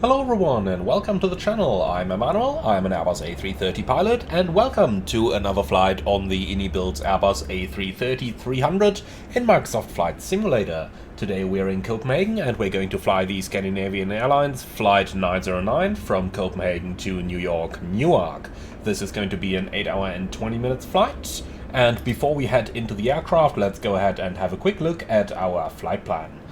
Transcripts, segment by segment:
Hello everyone and welcome to the channel. I'm Emmanuel, I'm an Airbus A330 pilot, and welcome to another flight on the InniBuilds Airbus A330-300 in Microsoft Flight Simulator. Today we're in Copenhagen and we're going to fly the Scandinavian Airlines Flight 909 from Copenhagen to New York, Newark. This is going to be an 8 hour and 20 minutes flight, and before we head into the aircraft, let's go ahead and have a quick look at our flight plan.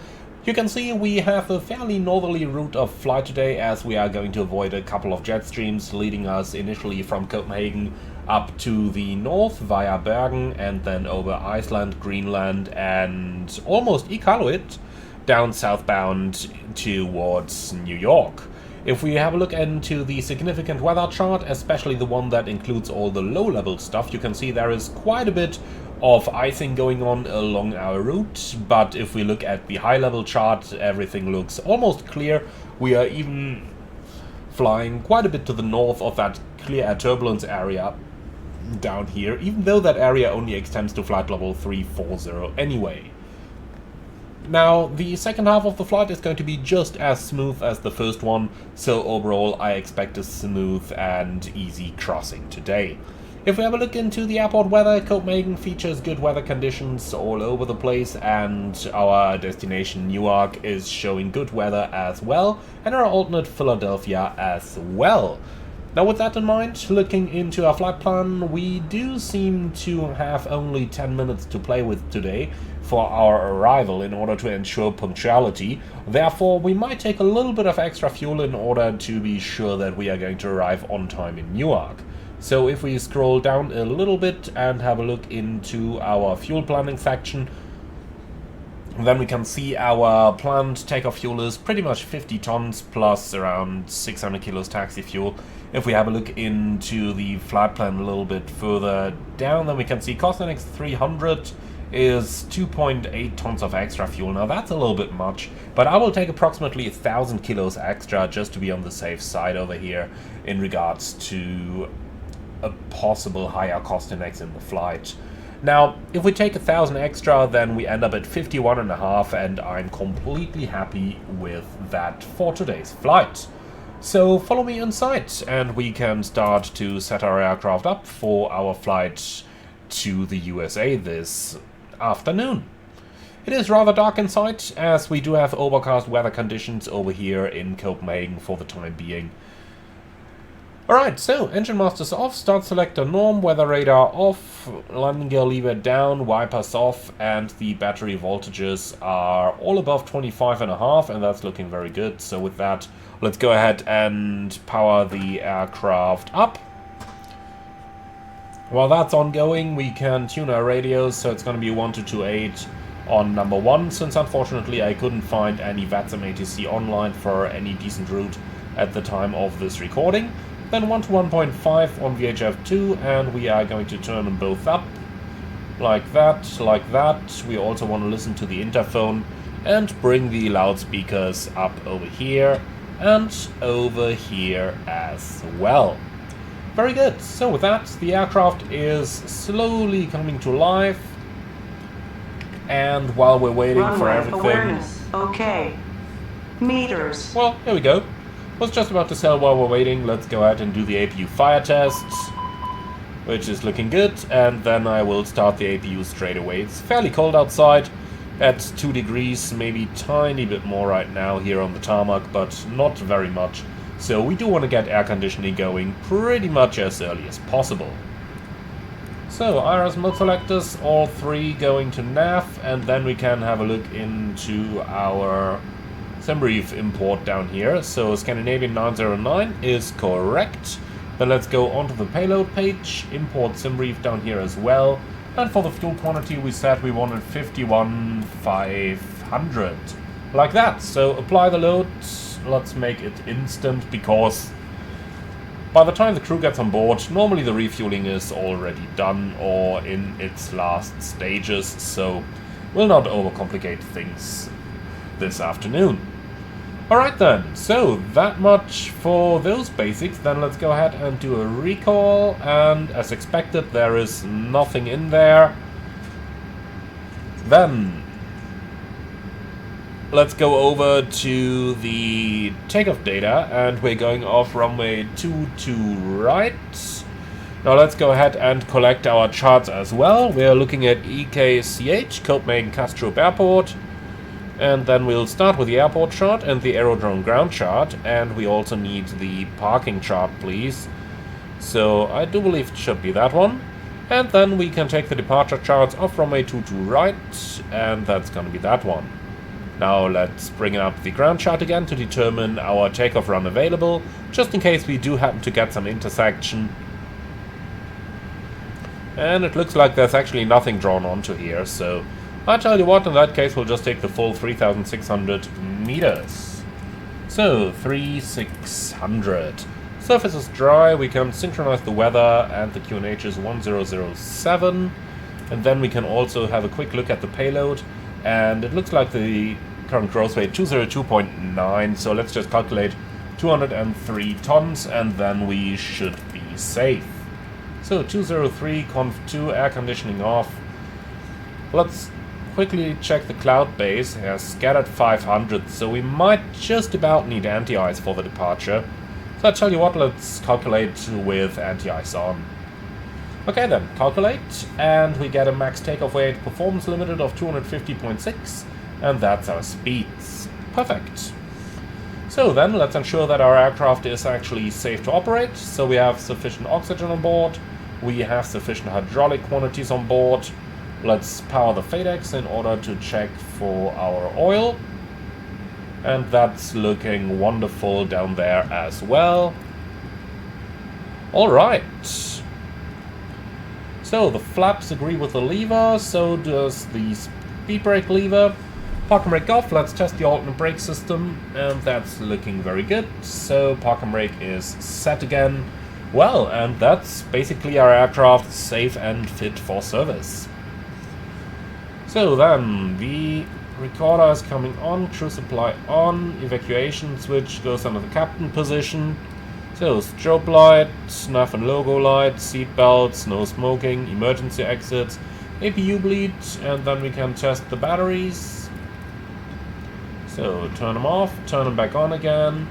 You can see we have a fairly northerly route of flight today, as we are going to avoid a couple of jet streams leading us initially from Copenhagen up to the north via Bergen and then over Iceland, Greenland and almost Iqaluit down southbound towards New York. If we have a look into the significant weather chart, especially the one that includes all the low-level stuff, you can see there is quite a bit of icing going on along our route, but if we look at the high-level chart, everything looks almost clear. We are even flying quite a bit to the north of that clear air turbulence area down here, even though that area only extends to flight level 340 anyway. Now, the second half of the flight is going to be just as smooth as the first one, so overall I expect a smooth and easy crossing today. If we have a look into the airport weather, Copenhagen features good weather conditions all over the place, and our destination Newark is showing good weather as well, and our alternate Philadelphia as well. Now, with that in mind, looking into our flight plan, we do seem to have only 10 minutes to play with today for our arrival in order to ensure punctuality. Therefore, we might take a little bit of extra fuel in order to be sure that we are going to arrive on time in Newark. So if we scroll down a little bit and have a look into our fuel planning section, then we can see our planned takeoff fuel is pretty much 50 tons plus around 600 kilos taxi fuel. If we have a look into the flight plan a little bit further down, then we can see Cosnix 300 is 2.8 tons of extra fuel. Now that's a little bit much, but I will take approximately 1,000 kilos extra just to be on the safe side over here in regards to a possible higher cost index in the flight. Now, if we take 1,000 extra, then we end up at 51.5, and I'm completely happy with that for today's flight. So follow me inside and we can start to set our aircraft up for our flight to the USA this afternoon. It is rather dark inside, as we do have overcast weather conditions over here in Copenhagen for the time being. Alright, so engine masters off, start selector norm, weather radar off, landing gear lever down, wipers off, and the battery voltages are all above 25.5, and that's looking very good. So with that, let's go ahead and power the aircraft up. While that's ongoing, we can tune our radios, so it's going to be 1228 on number 1, since unfortunately I couldn't find any VATSIM ATC online for any decent route at the time of this recording. Then 1 to 1.5 on VHF2, and we are going to turn them both up, like that, like that. We also want to listen to the interphone and bring the loudspeakers up over here and over here as well. Very good. So with that, the aircraft is slowly coming to life, and while we're waiting for everything... Awareness. Okay. Meters. Well, here we go. Was just about to say, while we're waiting, let's go ahead and do the APU fire test, which is looking good, and then I will start the APU straight away. It's fairly cold outside at 2 degrees, maybe tiny bit more right now here on the tarmac, but not very much. So we do want to get air conditioning going pretty much as early as possible. So IRS mode selectors, all 3 going to nav, and then we can have a look into our SimBrief import down here. So Scandinavian 909 is correct. Then let's go onto the payload page, import SimBrief down here as well. And for the fuel quantity, we said we wanted 51,500. Like that. So apply the load. Let's make it instant, because by the time the crew gets on board, normally the refueling is already done or in its last stages. So we'll not overcomplicate things this afternoon. Alright then, so that much for those basics. Then let's go ahead and do a recall, and as expected there is nothing in there. Then let's go over to the takeoff data, and we're going off runway 22 right. Now let's go ahead and collect our charts as well. We're looking at EKCH, Copenhagen Kastrup Airport. And then we'll start with the airport chart and the aerodrome ground chart. And we also need the parking chart, please. So I do believe it should be that one. And then we can take the departure charts off runway 22 right. And that's going to be that one. Now let's bring up the ground chart again to determine our takeoff run available. Just in case we do happen to get some intersection. And it looks like there's actually nothing drawn onto here, so I'll tell you what, in that case we'll just take the full 3,600 meters. So, 3,600. Surface is dry, we can synchronize the weather, and the QNH is 1007. And then we can also have a quick look at the payload, and it looks like the current gross weight 202.9, so let's just calculate 203 tons, and then we should be safe. So 203, conf 2, air conditioning off. Let's quickly check the cloud base. It has scattered 500, so we might just about need anti-ice for the departure. So I'll tell you what, let's calculate with anti-ice on. Okay then, calculate, and we get a max takeoff weight performance limited of 250.6, and that's our speeds. Perfect. So then, let's ensure that our aircraft is actually safe to operate. So we have sufficient oxygen on board. We have sufficient hydraulic quantities on board. Let's power the FADEX in order to check for our oil. And that's looking wonderful down there as well. Alright. So the flaps agree with the lever, so does the speed brake lever. Park and brake off, let's test the alternate brake system, and that's looking very good. So park and brake is set again. Well, and that's basically our aircraft safe and fit for service. So then, the recorder is coming on, crew supply on, evacuation switch goes under the captain position. So strobe light, nav and logo light, seat belts, no smoking, emergency exits, APU bleed, and then we can test the batteries. So turn them off, turn them back on again,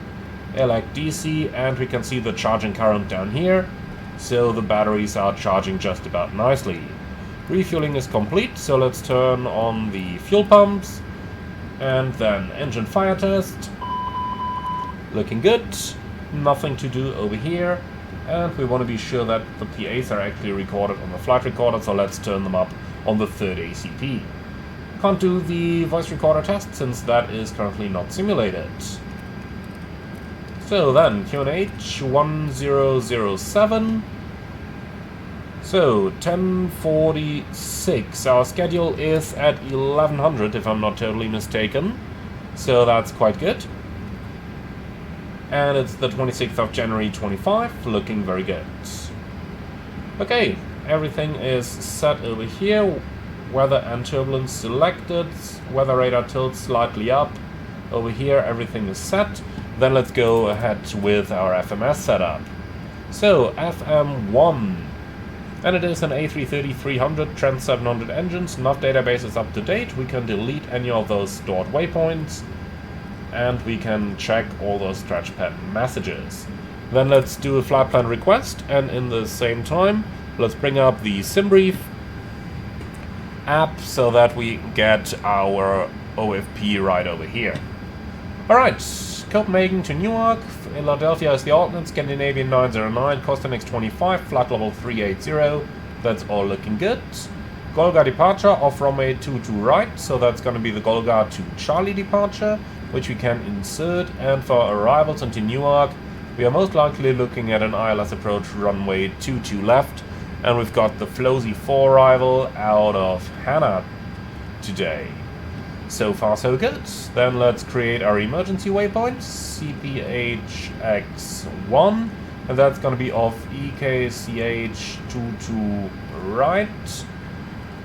elect DC, and we can see the charging current down here. So the batteries are charging just about nicely. Refueling is complete, so let's turn on the fuel pumps. And then engine fire test. Looking good. Nothing to do over here. And we want to be sure that the PAs are actually recorded on the flight recorder, so let's turn them up on the third ACP. Can't do the voice recorder test since that is currently not simulated. So then, QNH 1007. So, 10:46. Our schedule is at 1100, if I'm not totally mistaken. So that's quite good. And it's the 26th of January 25, looking very good. Okay, everything is set over here. Weather and turbulence selected. Weather radar tilt slightly up. Over here, everything is set. Then let's go ahead with our FMS setup. So, FM1. And it is an A330-300 Trans 700 engines. Nav database is up to date. We can delete any of those stored waypoints. And we can check all those stretch pattern messages. Then let's do a flight plan request. And in the same time, let's bring up the SimBrief app so that we get our OFP right over here. Alright, Copenhagen to Newark. Philadelphia is the alternate, Scandinavian 909, Costanex 25, flight level 380. That's all looking good. Golga departure off runway 22 right, so that's going to be the Golga to Charlie departure, which we can insert. And for arrivals into Newark, we are most likely looking at an ILS approach runway 22 left, and we've got the Flozy 4 arrival out of Hannah today. So far so good. Then let's create our emergency waypoints, CPHX1, and that's going to be off EKCH 22 right.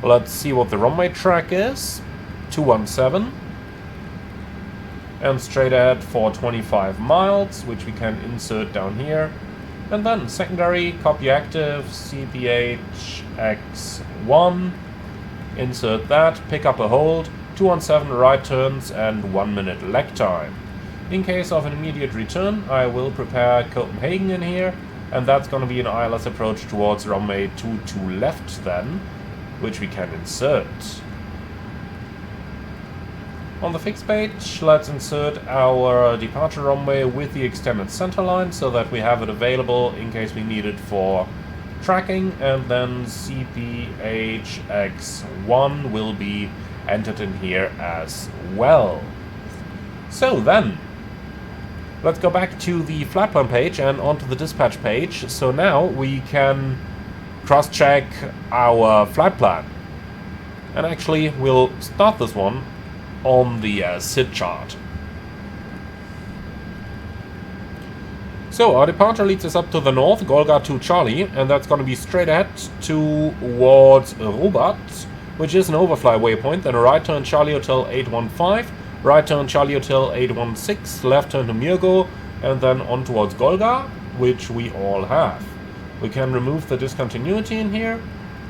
Let's see what the runway track is, 217, and straight ahead for 25 miles, which we can insert down here. And then secondary, copy active, CPHX1, insert that, pick up a hold, 217 right turns and 1 minute lag time. In case of an immediate return, I will prepare Copenhagen in here, and that's going to be an ILS approach towards runway 22 left then, which we can insert. On the fixed page, let's insert our departure runway with the extended center line so that we have it available in case we need it for tracking, and then CPHX1 will be entered in here as well. So then, let's go back to the flight plan page and onto the dispatch page. So now we can cross-check our flight plan. And actually, we'll start this one on the SID chart. So our departure leads us up to the north, Golga to Charlie, and that's going to be straight ahead towards Rubat, which is an overfly waypoint, then a right turn Charlie Hotel 815, right turn Charlie Hotel 816, left turn to Myrgo, and then on towards Golga, which we all have. We can remove the discontinuity in here,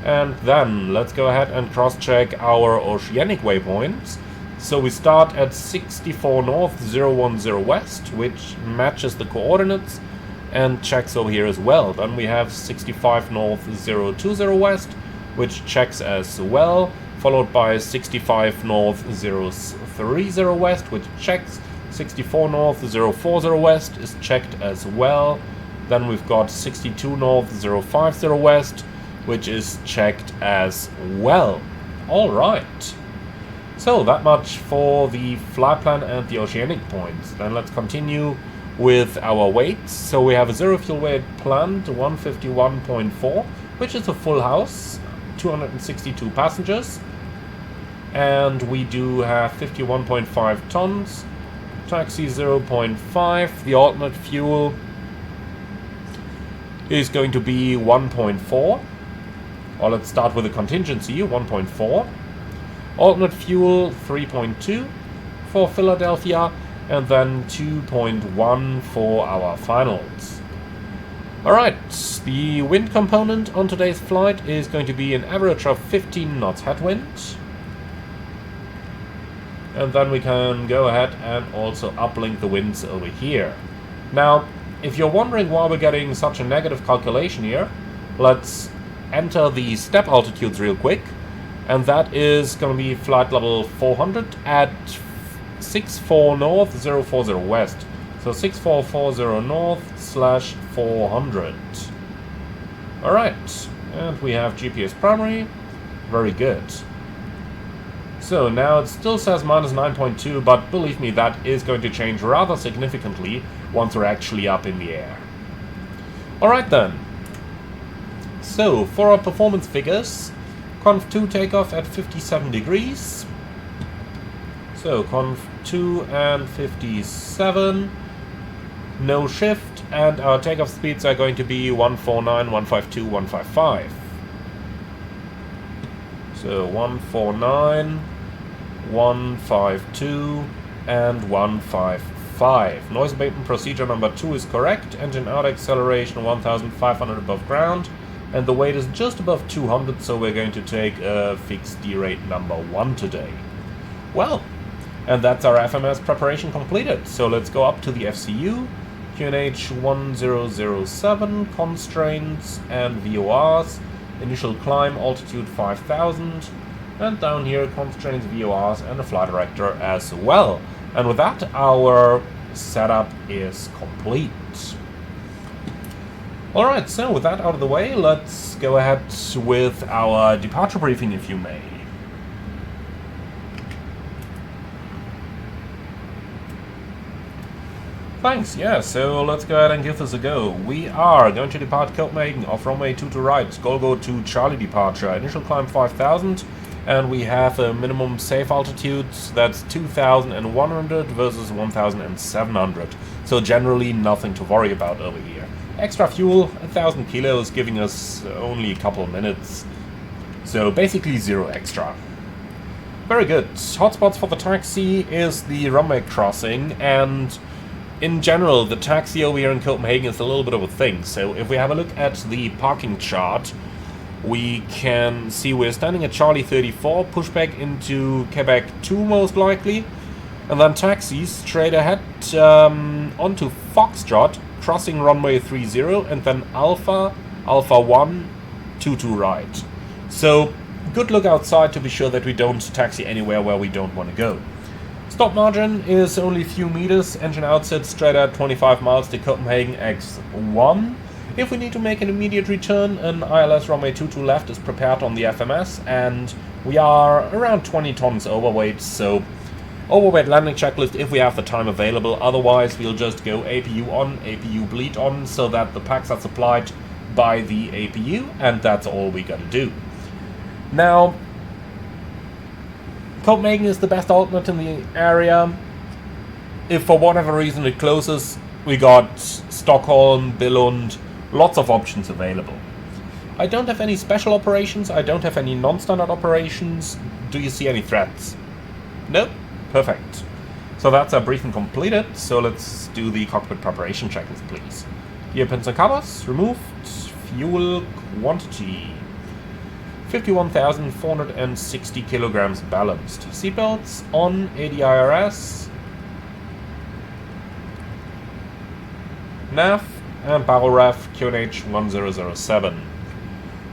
and then let's go ahead and cross-check our oceanic waypoints. So we start at 64 north, 010 west, which matches the coordinates and checks over here as well. Then we have 65 north, 020 west, which checks as well, followed by 65 north, 030 west, which checks. 64 north, 040 west is checked as well. Then we've got 62 north, 050 west, which is checked as well. All right. So that much for the flight plan and the oceanic points. Then let's continue with our weights. So we have a zero fuel weight planned, 151.4, which is a full house, 262 passengers. And we do have 51.5 tons, taxi 0.5, the alternate fuel is going to be 1.4. Or let's start with the contingency, 1.4. Alternate fuel 3.2 for Philadelphia, and then 2.1 for our finals. Alright, the wind component on today's flight is going to be an average of 15 knots headwind. And then we can go ahead and also uplink the winds over here. Now, if you're wondering why we're getting such a negative calculation here, let's enter the step altitudes real quick. And that is going to be flight level 400 at 64 north, 040 west. So 6440 north / 400. Alright, and we have GPS primary. Very good. So now it still says minus 9.2, but believe me, that is going to change rather significantly once we're actually up in the air. Alright then. So for our performance figures, Conv 2 takeoff at 57 degrees. So Conv 2 and 57. No shift, and our takeoff speeds are going to be 149, 152, 155. So 149, 152, and 155. Noise abatement procedure number 2 is correct. Engine out acceleration 1500 above ground. And the weight is just above 200, so we're going to take a fixed D-rate number 1 today. Well, and that's our FMS preparation completed. So let's go up to the FCU, QNH 1007, constraints and VORs, initial climb altitude 5000, and down here constraints, VORs, and a flight director as well. And with that, our setup is complete. Alright, so with that out of the way, let's go ahead with our departure briefing, if you may. Thanks, yeah, so let's go ahead and give this a go. We are going to depart Copenhagen off runway 22 right, Golgo to Charlie departure, initial climb 5000, and we have a minimum safe altitude that's 2100 versus 1700, so generally nothing to worry about over here. Extra fuel, 1000 kilos, giving us only a couple of minutes. So basically 0 extra. Very good. Hotspots for the taxi is the runway crossing, and in general, the taxi over here in Copenhagen is a little bit of a thing. So if we have a look at the parking chart, we can see we're standing at Charlie 34, pushback into Quebec 2 most likely, and then taxi straight ahead onto Foxtrot, crossing runway 30, and then Alpha 1, 22 right. So good look outside to be sure that we don't taxi anywhere where we don't want to go. Stop margin is only a few meters, engine outset straight at 25 miles to Copenhagen X1. If we need to make an immediate return, an ILS runway 22 left is prepared on the FMS, and we are around 20 tons overweight, so overweight landing checklist if we have the time available. Otherwise we'll just go APU on, APU bleed on, so that the packs are supplied by the APU, and that's all we gotta do. Now, Copenhagen is the best alternate in the area. If for whatever reason it closes, we got Stockholm, Billund, lots of options available. I don't have any special operations, I don't have any non-standard operations. Do you see any threats? Nope. Perfect. So that's our briefing completed, so let's do the cockpit preparation checklist, please. Gear pins and covers removed. Fuel quantity 51,460 kilograms balanced. Seatbelts on, ADIRS. Nav and barrel ref QNH 1007.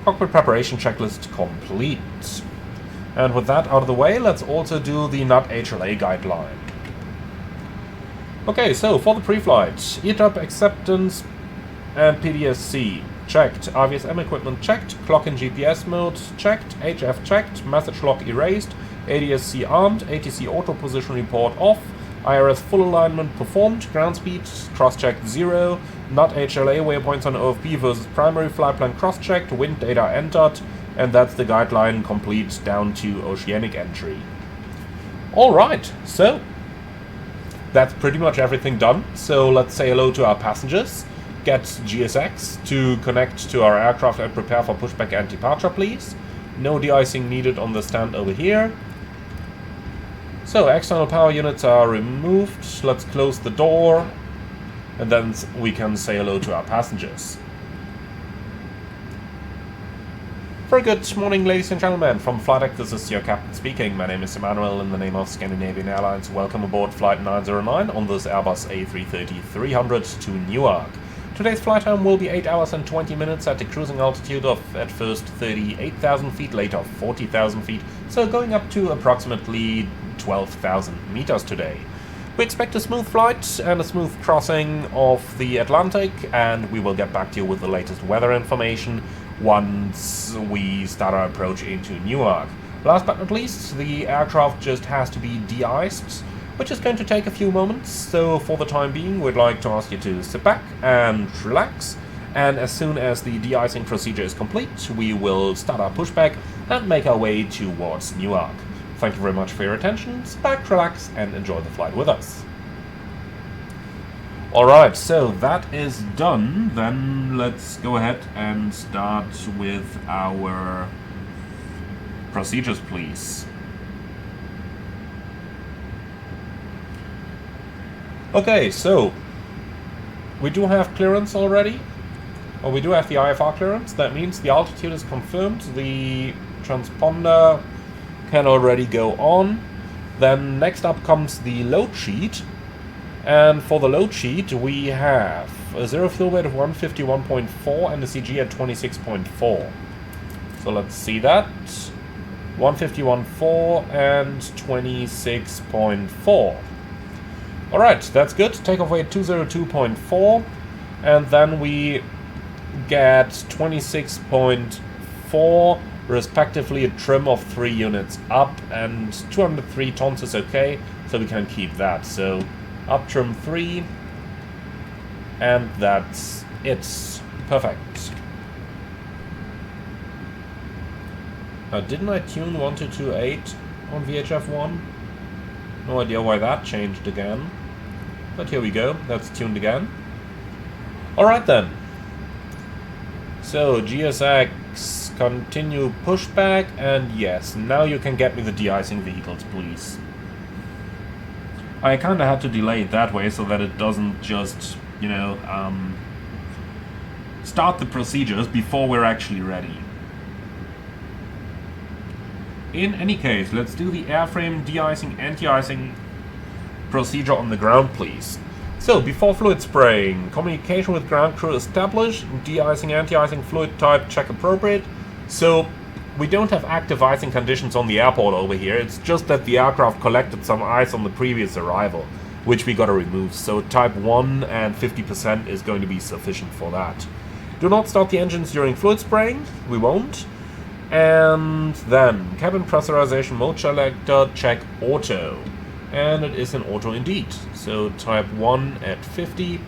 Cockpit preparation checklist complete. And with that out of the way, let's also do the NUT HLA guideline. Okay, so for the pre-flight, ETOP acceptance and PDSC checked, RVSM equipment checked, clock and GPS mode checked, HF checked, message log erased, ADSC armed, ATC auto position report off, IRS full alignment performed, ground speed cross-checked 0, NUT HLA waypoints on OFP versus primary flight plan cross-checked, wind data entered, and that's the guideline complete down to oceanic entry. Alright, so that's pretty much everything done. So let's say hello to our passengers, get GSX to connect to our aircraft and prepare for pushback and departure, please. No de-icing needed on the stand over here. So external power units are removed. Let's close the door, and then we can say hello to our passengers. Very good morning, ladies and gentlemen. From Flight Deck, this is your captain speaking. My name is Emmanuel in the name of Scandinavian Airlines. Welcome aboard Flight 909 on this Airbus A330-300 to Newark. Today's flight time will be 8 hours and 20 minutes at a cruising altitude of at first 38,000 feet, later 40,000 feet, so going up to approximately 12,000 meters today. We expect a smooth flight and a smooth crossing of the Atlantic, and we will get back to you with the latest weather information once we start our approach into Newark. Last but not least, the aircraft just has to be de-iced, which is going to take a few moments, so for the time being we'd like to ask you to sit back and relax, and as soon as the de-icing procedure is complete, we will start our pushback and make our way towards Newark. Thank you very much for your attention. Sit back, relax, and enjoy the flight with us. Alright, so that is done. Then let's go ahead and start with our procedures, please. Okay, so we do have clearance already. Or we do have the IFR clearance. That means the altitude is confirmed. The transponder can already go on. Then next up comes the load sheet. And for the load sheet, we have a zero fuel weight of 151.4 and a CG at 26.4. So let's see that. 151.4 and 26.4. Alright, that's good. Takeoff weight 202.4. And then we get 26.4, respectively a trim of 3 units up, and 203 tons is okay, so we can keep that. So up trim 3, and that's it. Perfect. Didn't I tune 1228 on VHF1? No idea why that changed again. But here we go, that's tuned again. Alright then. So GSX, continue pushback, and yes, now you can get me the de-icing vehicles, please. I kinda had to delay it that way so that it doesn't just, you know, start the procedures before we're actually ready. in any case, let's do the airframe de-icing, anti-icing procedure on the ground, please. So, before fluid spraying, communication with ground crew established, de-icing, anti-icing fluid type check appropriate. So, we don't have active icing conditions on the airport over here, it's just that the aircraft collected some ice on the previous arrival, which we gotta remove. So type 1 and 50% is going to be sufficient for that. Do not start the engines during fluid spraying, we won't. And then, cabin pressurization mode selector, check auto. And it is an auto indeed. So type 1 at 50.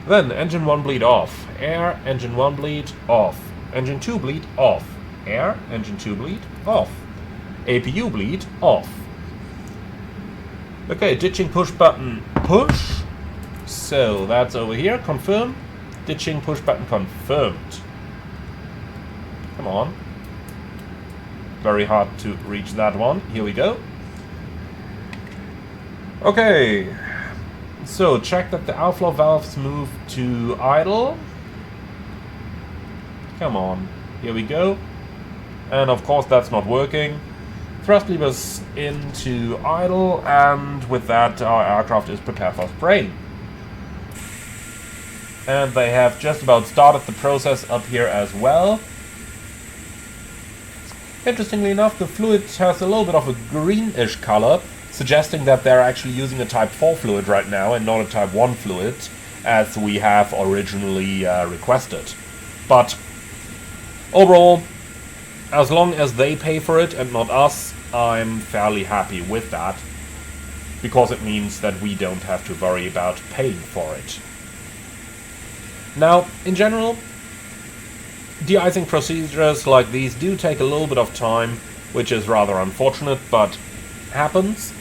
Then engine 1 bleed off. Air, engine 1 bleed off. Engine 2 bleed off. Air, engine 2 bleed off. APU bleed off. Okay, ditching push button push. So that's over here, confirm. Ditching push button confirmed. Come on. Very hard to reach that one. Here we go. Okay, so check that the outflow valves move to idle. Come on, here we go. And of course that's not working. Thrust levers into idle, and with that our aircraft is prepared for spraying. And they have just about started the process up here as well. Interestingly enough, the fluid has a little bit of a greenish color, suggesting that they're actually using a Type 4 fluid right now and not a Type 1 fluid, as we have originally requested. But overall, as long as they pay for it and not us, I'm fairly happy with that, because it means that we don't have to worry about paying for it. Now, in general, de-icing procedures like these do take a little bit of time, which is rather unfortunate, but happens.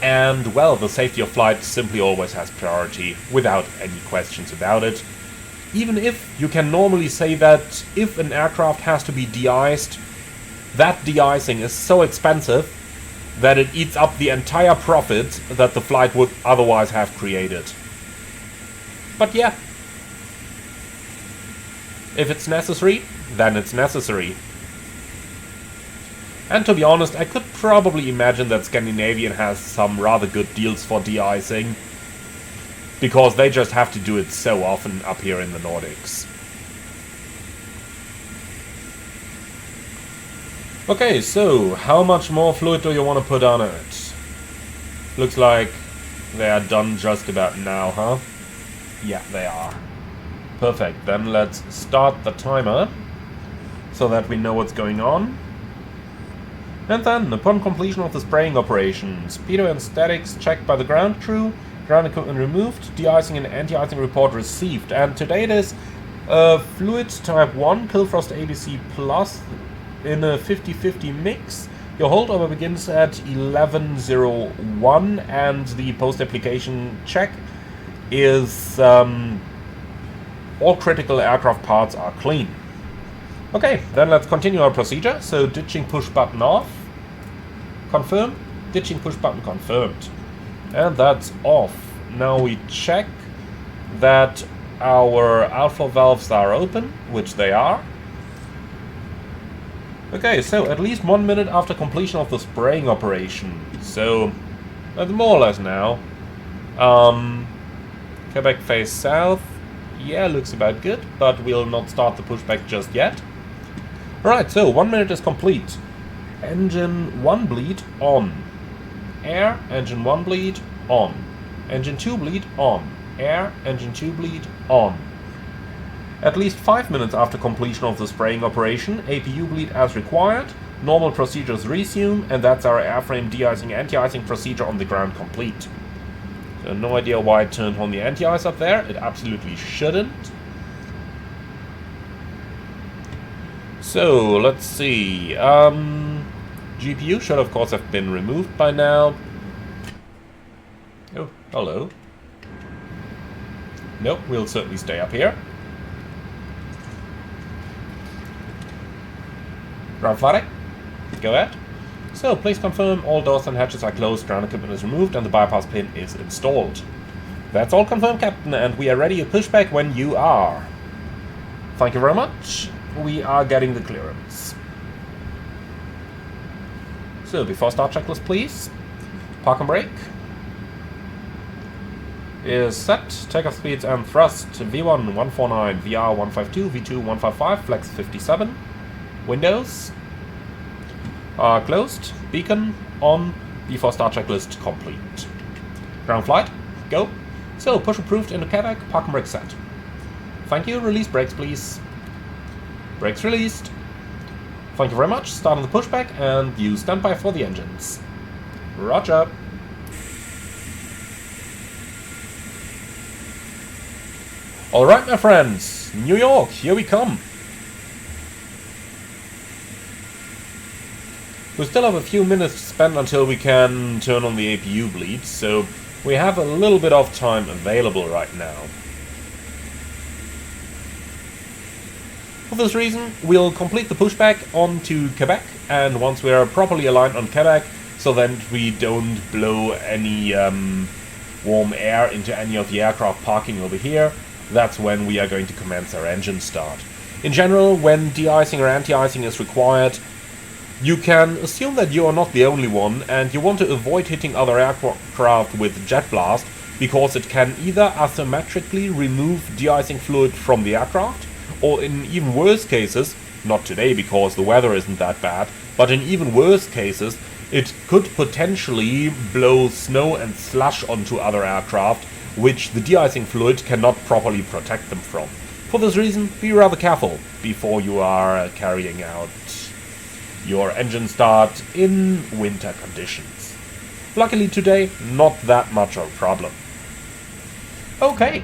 And, well, the safety of flight simply always has priority, without any questions about it. Even if you can normally say that if an aircraft has to be de-iced, that de-icing is so expensive that it eats up the entire profit that the flight would otherwise have created. But yeah, if it's necessary, then it's necessary. And to be honest, I could probably imagine that Scandinavian has some rather good deals for de-icing, because they just have to do it so often up here in the Nordics. Okay, so how much more fluid do you want to put on it? Looks like they are done just about now, huh? Yeah, they are. Perfect, then let's start the timer so that we know what's going on. And then, upon completion of the spraying operation, speedo and statics checked by the ground crew, ground equipment removed, de-icing and anti-icing report received. And today it is fluid type 1, Killfrost ABC Plus in a 50-50 mix. Your holdover begins at 11:01 and the post-application check is all critical aircraft parts are clean. Okay, then let's continue our procedure. So ditching push button off. Confirm. Ditching push button confirmed. And that's off. Now we check that our outflow valves are open, which they are. Okay, so at least 1 minute after completion of the spraying operation. So that's more or less now. Quebec face south. Yeah, looks about good, but we'll not start the pushback just yet. Alright, so 1 minute is complete. Engine 1 bleed on. Air, engine 1 bleed on. Engine 2 bleed on. Air, engine 2 bleed on. At least 5 minutes after completion of the spraying operation, APU bleed as required. Normal procedures resume, and that's our airframe de-icing anti-icing procedure on the ground complete. So no idea why it turned on the anti-ice up there. It absolutely shouldn't. So, let's see. GPU should of course have been removed by now. Oh, hello. Nope, we'll certainly stay up here. Ground flight, go ahead. So, please confirm all doors and hatches are closed, ground equipment is removed, and the bypass pin is installed. That's all confirmed, Captain, and we are ready to push back when you are. Thank you very much. We are getting the clearance. So, before start checklist, please. Park and brake is set. Takeoff speeds and thrust. V1 149, VR 152, V2 155, flex 57. Windows are closed. Beacon on. Before start checklist complete. Ground flight, go. So, push approved into CADAC, park and brake set. Thank you, release brakes please. Brakes released. Thank you very much, start on the pushback and you stand by for the engines. Roger. Alright my friends, New York, here we come. We still have a few minutes to spend until we can turn on the APU bleed, so we have a little bit of time available right now. For this reason, we'll complete the pushback onto Quebec, and once we are properly aligned on Quebec, so that we don't blow any warm air into any of the aircraft parking over here, that's when we are going to commence our engine start. In general, when de-icing or anti-icing is required, you can assume that you are not the only one, and you want to avoid hitting other aircraft with jet blast, because it can either asymmetrically remove de-icing fluid from the aircraft, or in even worse cases, not today because the weather isn't that bad, but in even worse cases, it could potentially blow snow and slush onto other aircraft, which the de-icing fluid cannot properly protect them from. For this reason, be rather careful before you are carrying out your engine start in winter conditions. Luckily today, not that much of a problem. Okay.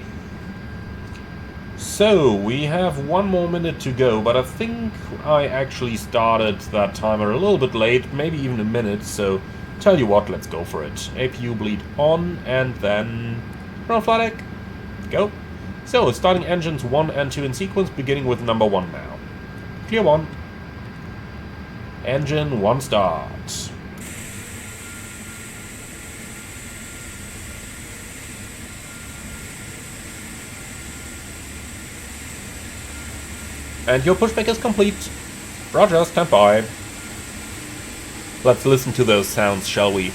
So, we have one more minute to go, but I think I actually started that timer a little bit late, maybe even a minute, so tell you what, let's go for it. APU bleed on, and then ground flight deck, go. So, starting engines 1 and 2 in sequence, beginning with number 1 now. Clear 1. Engine 1 start. And your pushback is complete. Roger, stand by. Let's listen to those sounds, shall we?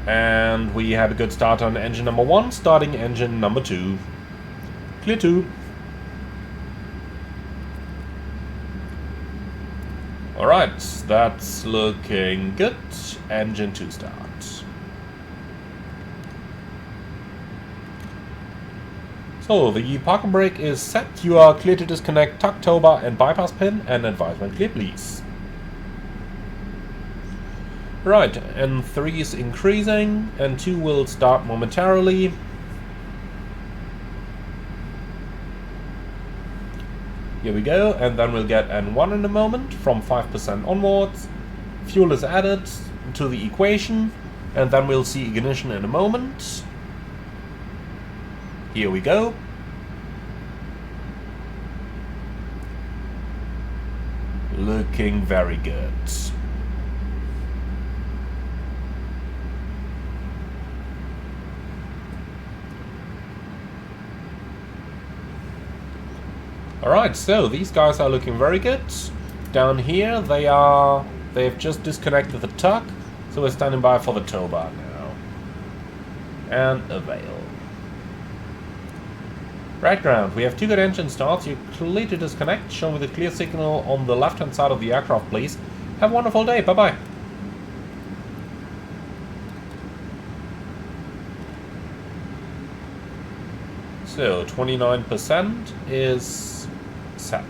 And we had a good start on engine number 1, starting engine number 2. Clear 2. Alright, that's looking good. Engine 2 start. So, the park and brake is set. You are clear to disconnect tuck, tow bar and bypass pin, and advise when clear please. Right, N3 is increasing, N2 will start momentarily. Here we go, and then we'll get N1 in a moment, from 5% onwards. Fuel is added to the equation, and then we'll see ignition in a moment. Here we go. Looking very good. Alright, so these guys are looking very good. Down here they've just disconnected the tuck, so we're standing by for the tow bar now. And avail. Right ground, we have 2 good engine starts. You're clear to disconnect. Show me the clear signal on the left hand side of the aircraft, please. Have a wonderful day, bye bye. So 29% is set.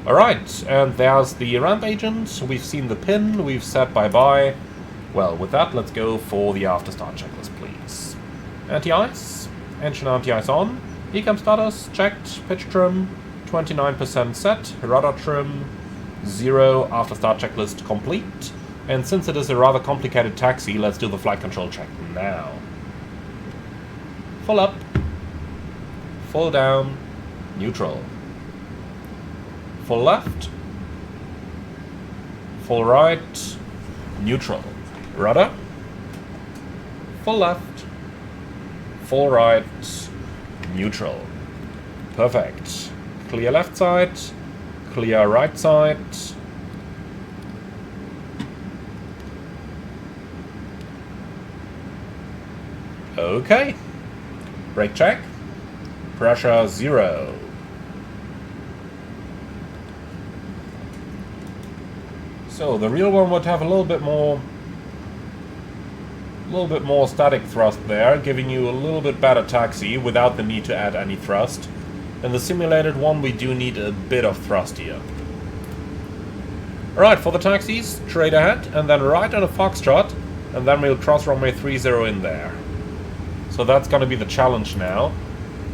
Alright, and there's the ramp agent. We've seen the pin, we've said bye-bye. Well, with that, let's go for the after start checklist, please. Anti-ice, engine anti-ice on, ECAM status, checked, pitch trim, 29% set, rudder trim, 0, after start checklist complete. And since it is a rather complicated taxi, let's do the flight control check now. full up, full down, neutral. Full left, full right, neutral. Rudder, full left, full right, neutral. Perfect. Clear left side, clear right side. Okay. Brake check. Pressure 0. So the real one would have a little bit more static thrust there, giving you a little bit better taxi without the need to add any thrust. In the simulated one, we do need a bit of thrust here. Alright, for the taxis, straight ahead, and then right on a foxtrot, and then we'll cross runway 30 in there. So that's going to be the challenge now,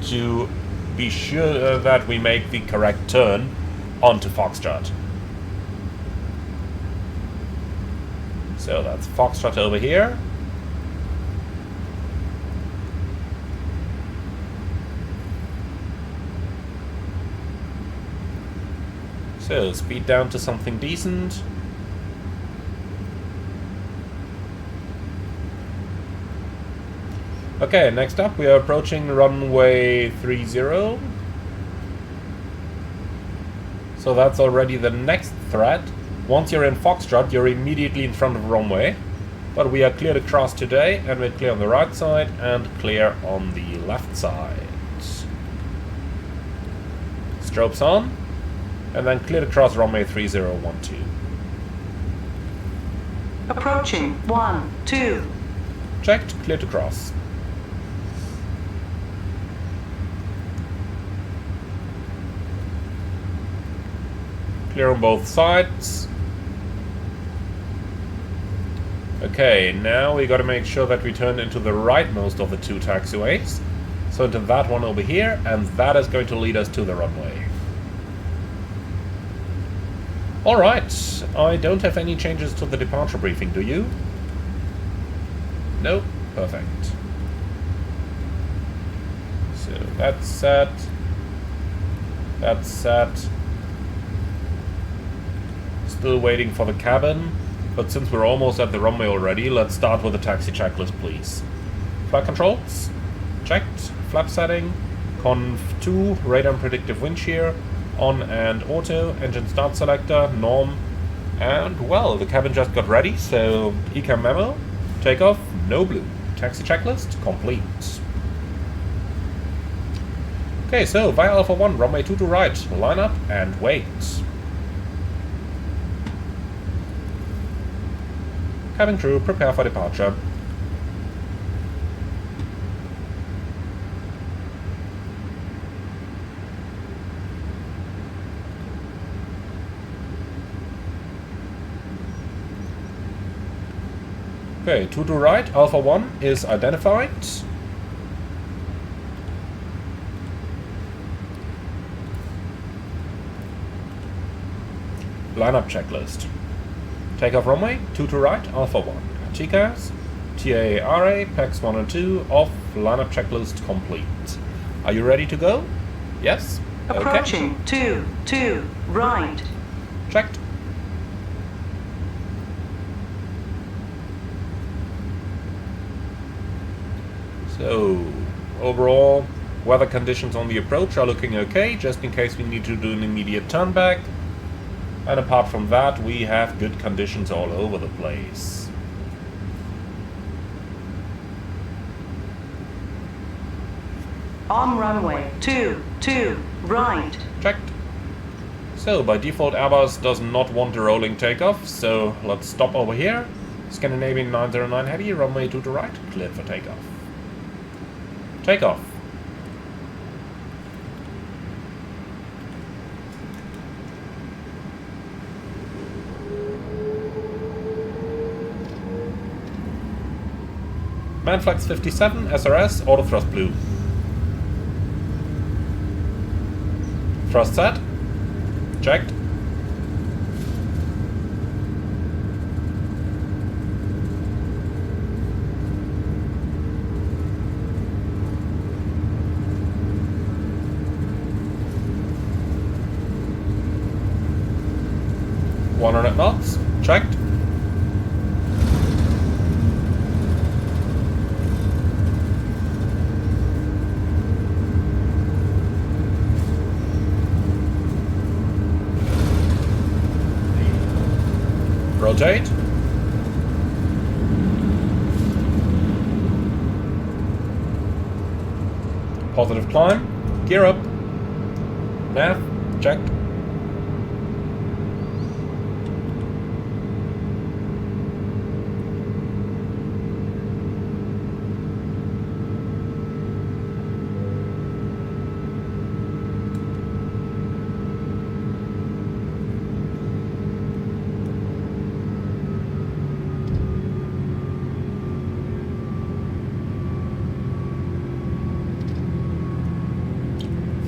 to be sure that we make the correct turn onto foxtrot. So that's foxtrot over here. So speed down to something decent. Okay, next up we are approaching runway 30. So that's already the next threat. Once you're in foxtrot, you're immediately in front of runway. But we are clear to cross today, and we're clear on the right side and clear on the left side. Strobes on, and then clear to cross runway 3012. Approaching 12. Checked, clear to cross. Clear on both sides. Okay, now we got to make sure that we turn into the rightmost of the two taxiways. So into that one over here, and that is going to lead us to the runway. Alright, I don't have any changes to the departure briefing, do you? No? Perfect. So that's set. That's set. Still waiting for the cabin, but since we're almost at the runway already, let's start with the taxi checklist, please. Flight controls, checked. Flap setting, conv 2, radar and predictive wind shear, on and auto, engine start selector, norm, and well, the cabin just got ready, so ECAM memo, takeoff, no blue. Taxi checklist, complete. Okay, so via Alpha 1, runway 2 to right, line up and wait. Cabin crew, prepare for departure. Okay, 2 to right, Alpha 1 is identified. Lineup checklist. Takeoff runway, 2 to right, Alpha 1. TCAS, TARA, PAX 1 and 2, off, lineup checklist complete. Are you ready to go? Yes? Approaching Okay. 2 right. Checked. So, overall, weather conditions on the approach are looking okay, just in case we need to do an immediate turn back. And apart from that, we have good conditions all over the place. On runway 2 right. Checked. So, by default, Airbus does not want a rolling takeoff, so let's stop over here. Scandinavian 909 Heavy, runway 2 to right, cleared for takeoff. Takeoff. Manflex 57, SRS, auto thrust blue. Thrust set. Checked. 100 knots, checked. Rotate. Positive climb. Gear up. Nav. Check.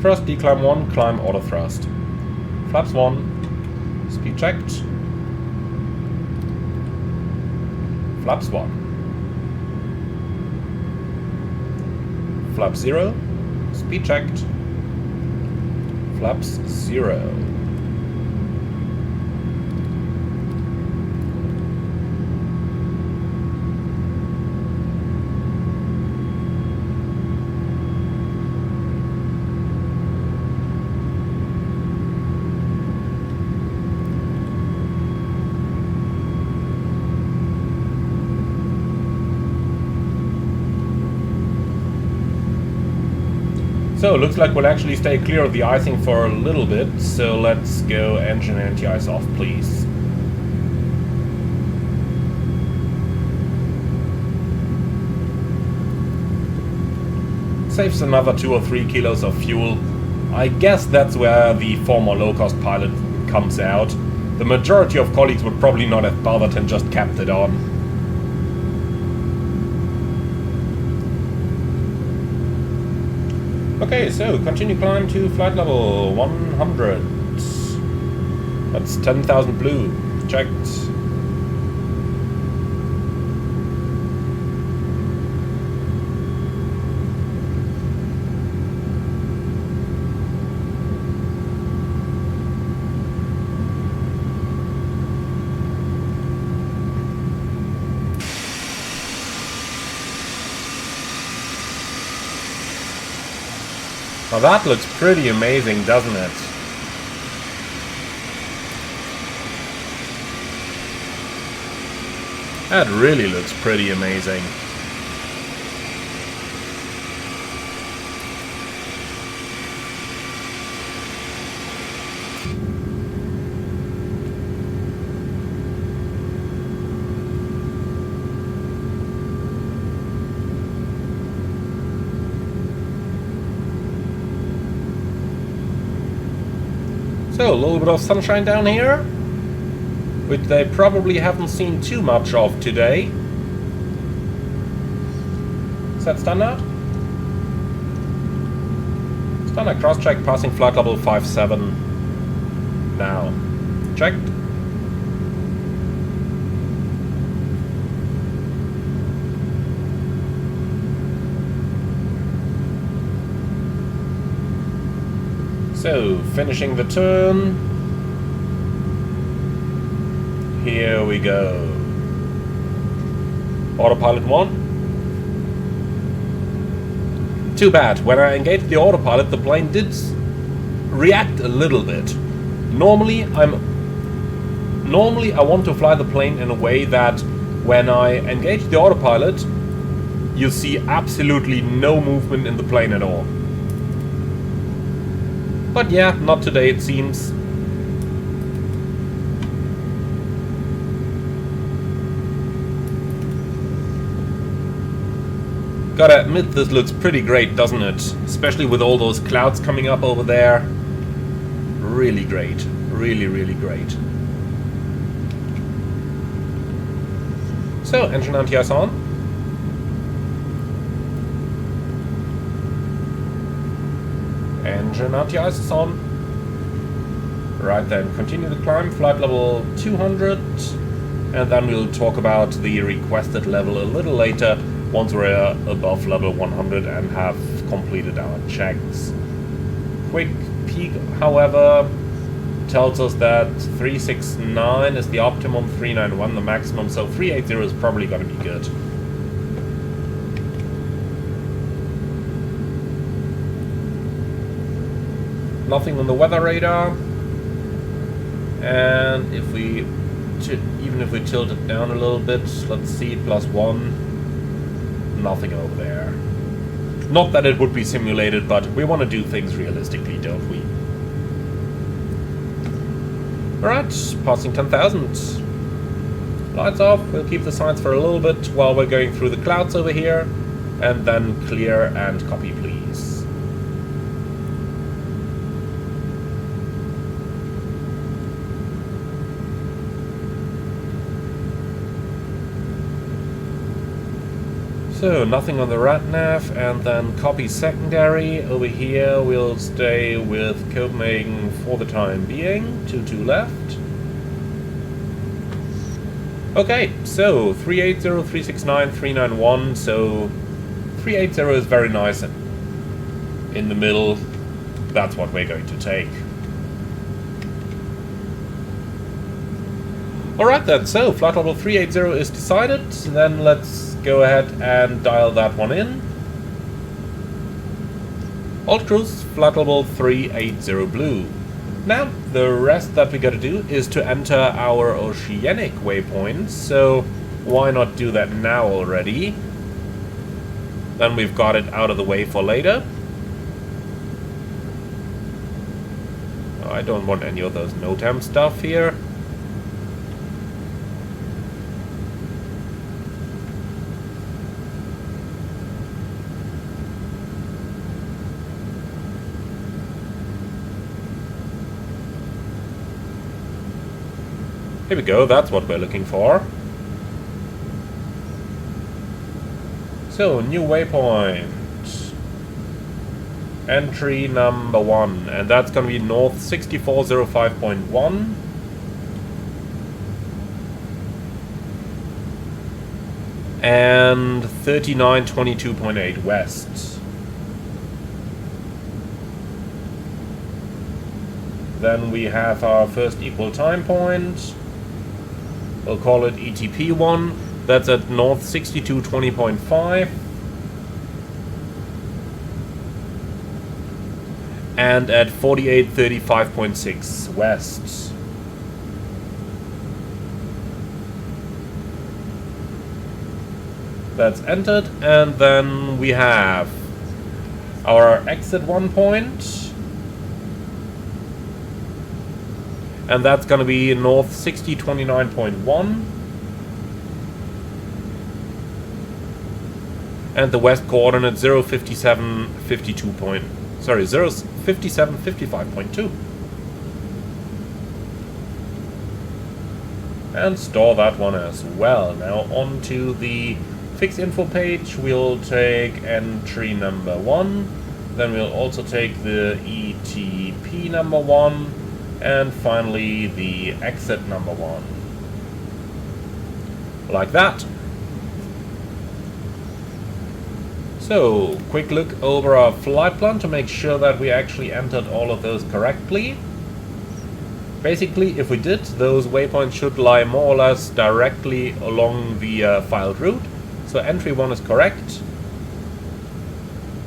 Thrust, declimb 1, climb auto thrust. Flaps 1, speed checked. Flaps 1. Flap 0, speed checked. Flaps 0. So, looks like we'll actually stay clear of the icing for a little bit, so let's go engine anti-ice off, please. Saves another 2 or 3 kilos of fuel. I guess that's where the former low-cost pilot comes out. The majority of colleagues would probably not have bothered and just kept it on. Okay, so continue climb to flight level 100. That's 10,000 blue. Checked. Now that looks pretty amazing, doesn't it? That really looks pretty amazing. So, a little bit of sunshine down here, which they probably haven't seen too much of today. Is that standard? Standard cross-check, passing flight level 57 now. Checked. So, finishing the turn. Here we go. Autopilot 1. Too bad. When I engaged the autopilot, the plane did react a little bit. Normally I want to fly the plane in a way that when I engage the autopilot, you see absolutely no movement in the plane at all. But yeah, not today it seems. Gotta admit, this looks pretty great, doesn't it? Especially with all those clouds coming up over there. Really great. Really, really great. So, engine anti-ice on. Engine anti-ice is on. Right then, continue the climb, flight level 200, and then we'll talk about the requested level a little later, once we're above level 100 and have completed our checks. Quick peek, however, tells us that 369 is the optimum, 391 the maximum, so 380 is probably going to be good. Nothing on the weather radar, and if we even if we tilt it down a little bit, let's see, +1, nothing over there. Not that it would be simulated, but we want to do things realistically, don't we? Alright, passing 10,000. Lights off, we'll keep the signs for a little bit while we're going through the clouds over here, and then clear and copy, please. So, nothing on the RAD-nav, and then copy secondary. Over here we'll stay with Copenhagen for the time being. 22 left. Okay, so 380, 369, 391, so 380 is very nice. In the middle, that's what we're going to take. Alright then, so flight level 380 is decided, then let's go ahead and dial that one in. Alt cruise, flight level 380 blue. Now, the rest that we gotta do is to enter our oceanic waypoints, so why not do that now already? Then we've got it out of the way for later. I don't want any of those NOTAM stuff here. Here we go, that's what we're looking for. So, new waypoint. Entry number 1, and that's going to be north 6405.1. And 3922.8 west. Then we have our first equal time point. We'll call it ETP1. That's at north 6220.5. And at 4835.6 west. That's entered, and then we have our exit 1 point. And that's going to be north 6029.1. And the west coordinate 05755.2. And store that one as well. Now on to the fixed info page. We'll take entry number 1. Then we'll also take the ETP number 1. And finally the exit number 1. Like that. So, quick look over our flight plan to make sure that we actually entered all of those correctly. Basically, if we did, those waypoints should lie more or less directly along the filed route. So entry 1 is correct,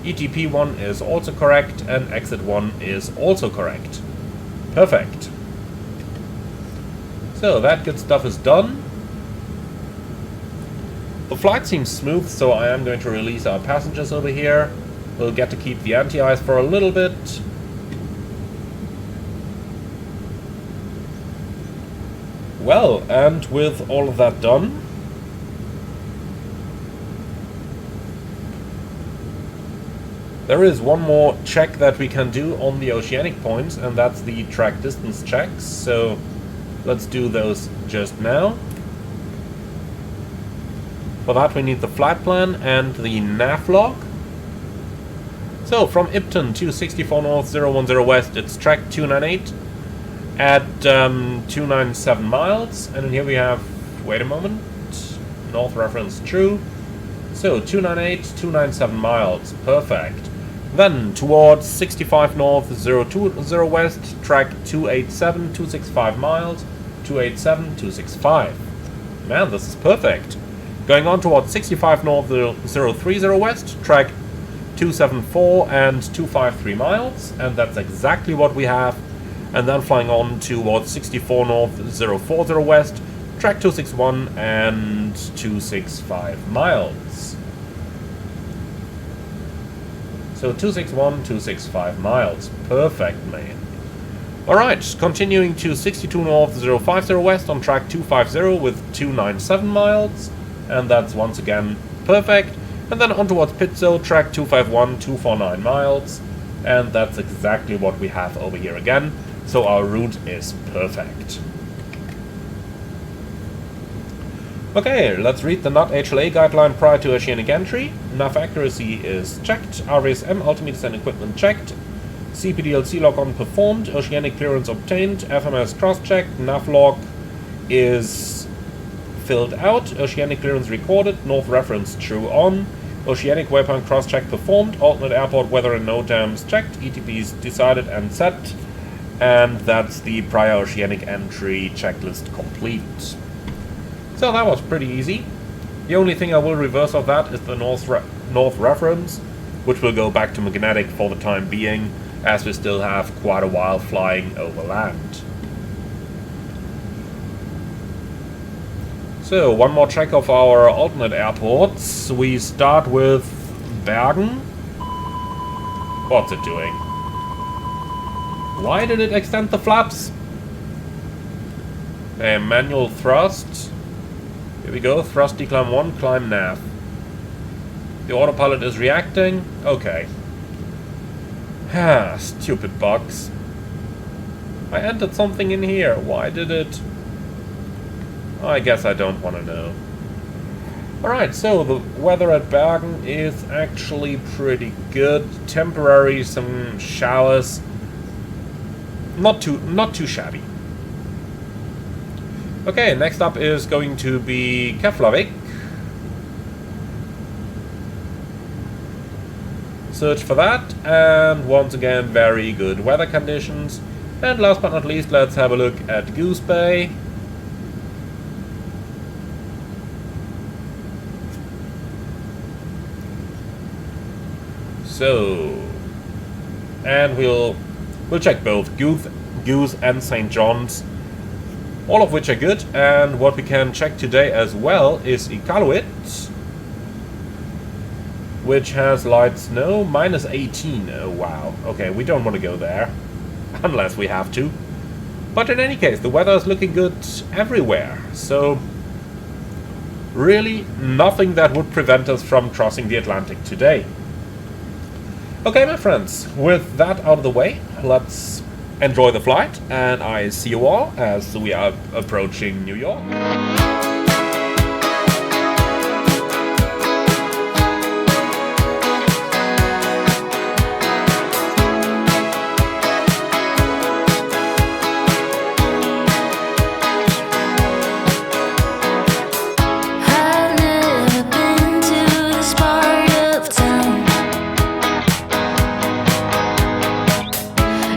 ETP 1 is also correct, and exit 1 is also correct. Perfect. So that good stuff is done. The flight seems smooth, so I am going to release our passengers over here. We'll get to keep the anti-ice for a little bit. Well, and with all of that done, there is one more check that we can do on the oceanic points, and that's the track distance checks. So let's do those just now. For that we need the flight plan and the nav log. So from Ipton to 64 north 010 west, it's track 298 at 297 miles. And then here we have, wait a moment, north reference true. So 298, 297 miles, perfect. Then towards 65 north, 020 west, track 287, 265 miles, 287, 265. Man, this is perfect. Going on towards 65 north, 030 west, track 274 and 253 miles, and that's exactly what we have. And then flying on towards 64 north, 040 west, track 261 and 265 miles. So 261, 265 miles. Perfect, man. Alright, continuing to 62 north, 050 west on track 250 with 297 miles. And that's once again perfect. And then on towards Pitzo, track 251, 249 miles. And that's exactly what we have over here again. So our route is perfect. Okay, let's read the NOT HLA guideline prior to oceanic entry. NAV accuracy is checked, RVSM altimeters and equipment checked, CPDLC log-on performed, oceanic clearance obtained, FMS cross-checked, NAV log is filled out, oceanic clearance recorded, north reference true on, oceanic waypoint cross-check performed, alternate airport weather and no dams checked, ETPs decided and set, and that's the prior oceanic entry checklist complete. So that was pretty easy. The only thing I will reverse of that is the north reference, which will go back to magnetic for the time being, as we still have quite a while flying over land. So, one more check of our alternate airports. We start with Bergen. What's it doing? Why did it extend the flaps? Manual thrust. Here we go, thrust decline 1, climb nav. The autopilot is reacting. Okay. Ah, stupid bugs. I entered something in here. Why did it... I guess I don't want to know. Alright, so the weather at Bergen is actually pretty good. Temporary, some showers. Not too shabby. Okay, next up is going to be Keflavik. Search for that, and once again, very good weather conditions. And last but not least, let's have a look at Goose Bay. So, and we'll check both Goose and St. John's, all of which are good. And what we can check today as well is Iqaluit, which has light snow, minus 18. Oh wow. Okay, we don't want to go there, unless we have to. But in any case, the weather is looking good everywhere. So, really nothing that would prevent us from crossing the Atlantic today. Okay, my friends, with that out of the way, let's enjoy the flight, and I see you all as we are approaching New York.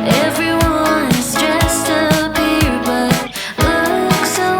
Everyone is dressed up here, but looks so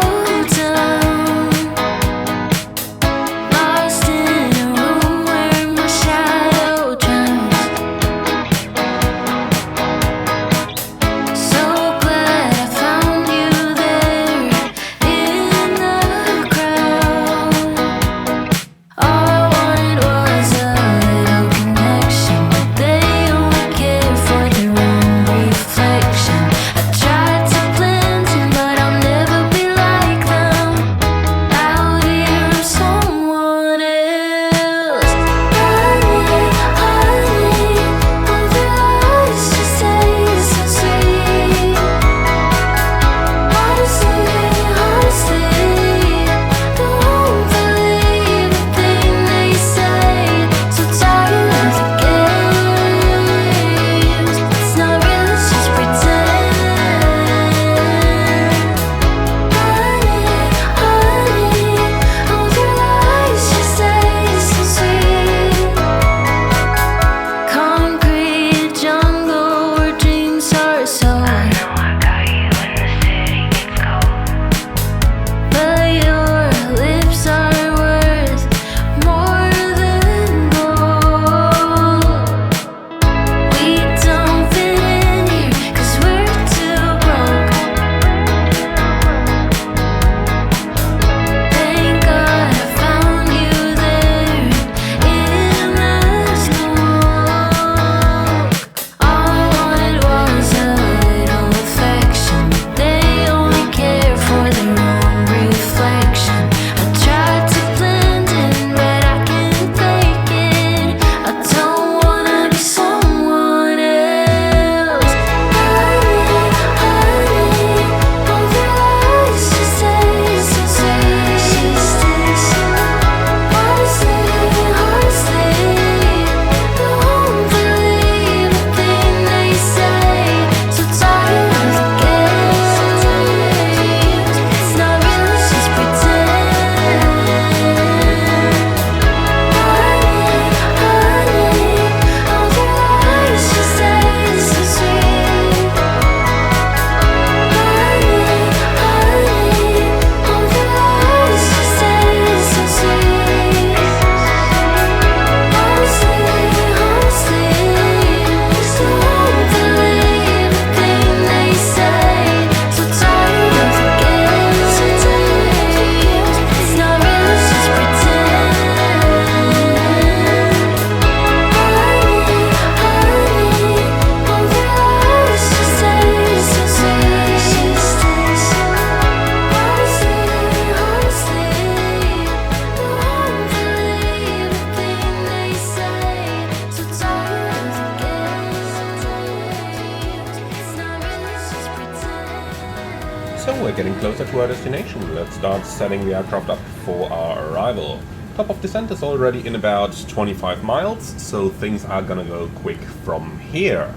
So we're getting closer to our destination. Let's start setting the aircraft up for our arrival. Top of descent is already in about 25 miles, so things are gonna go quick from here.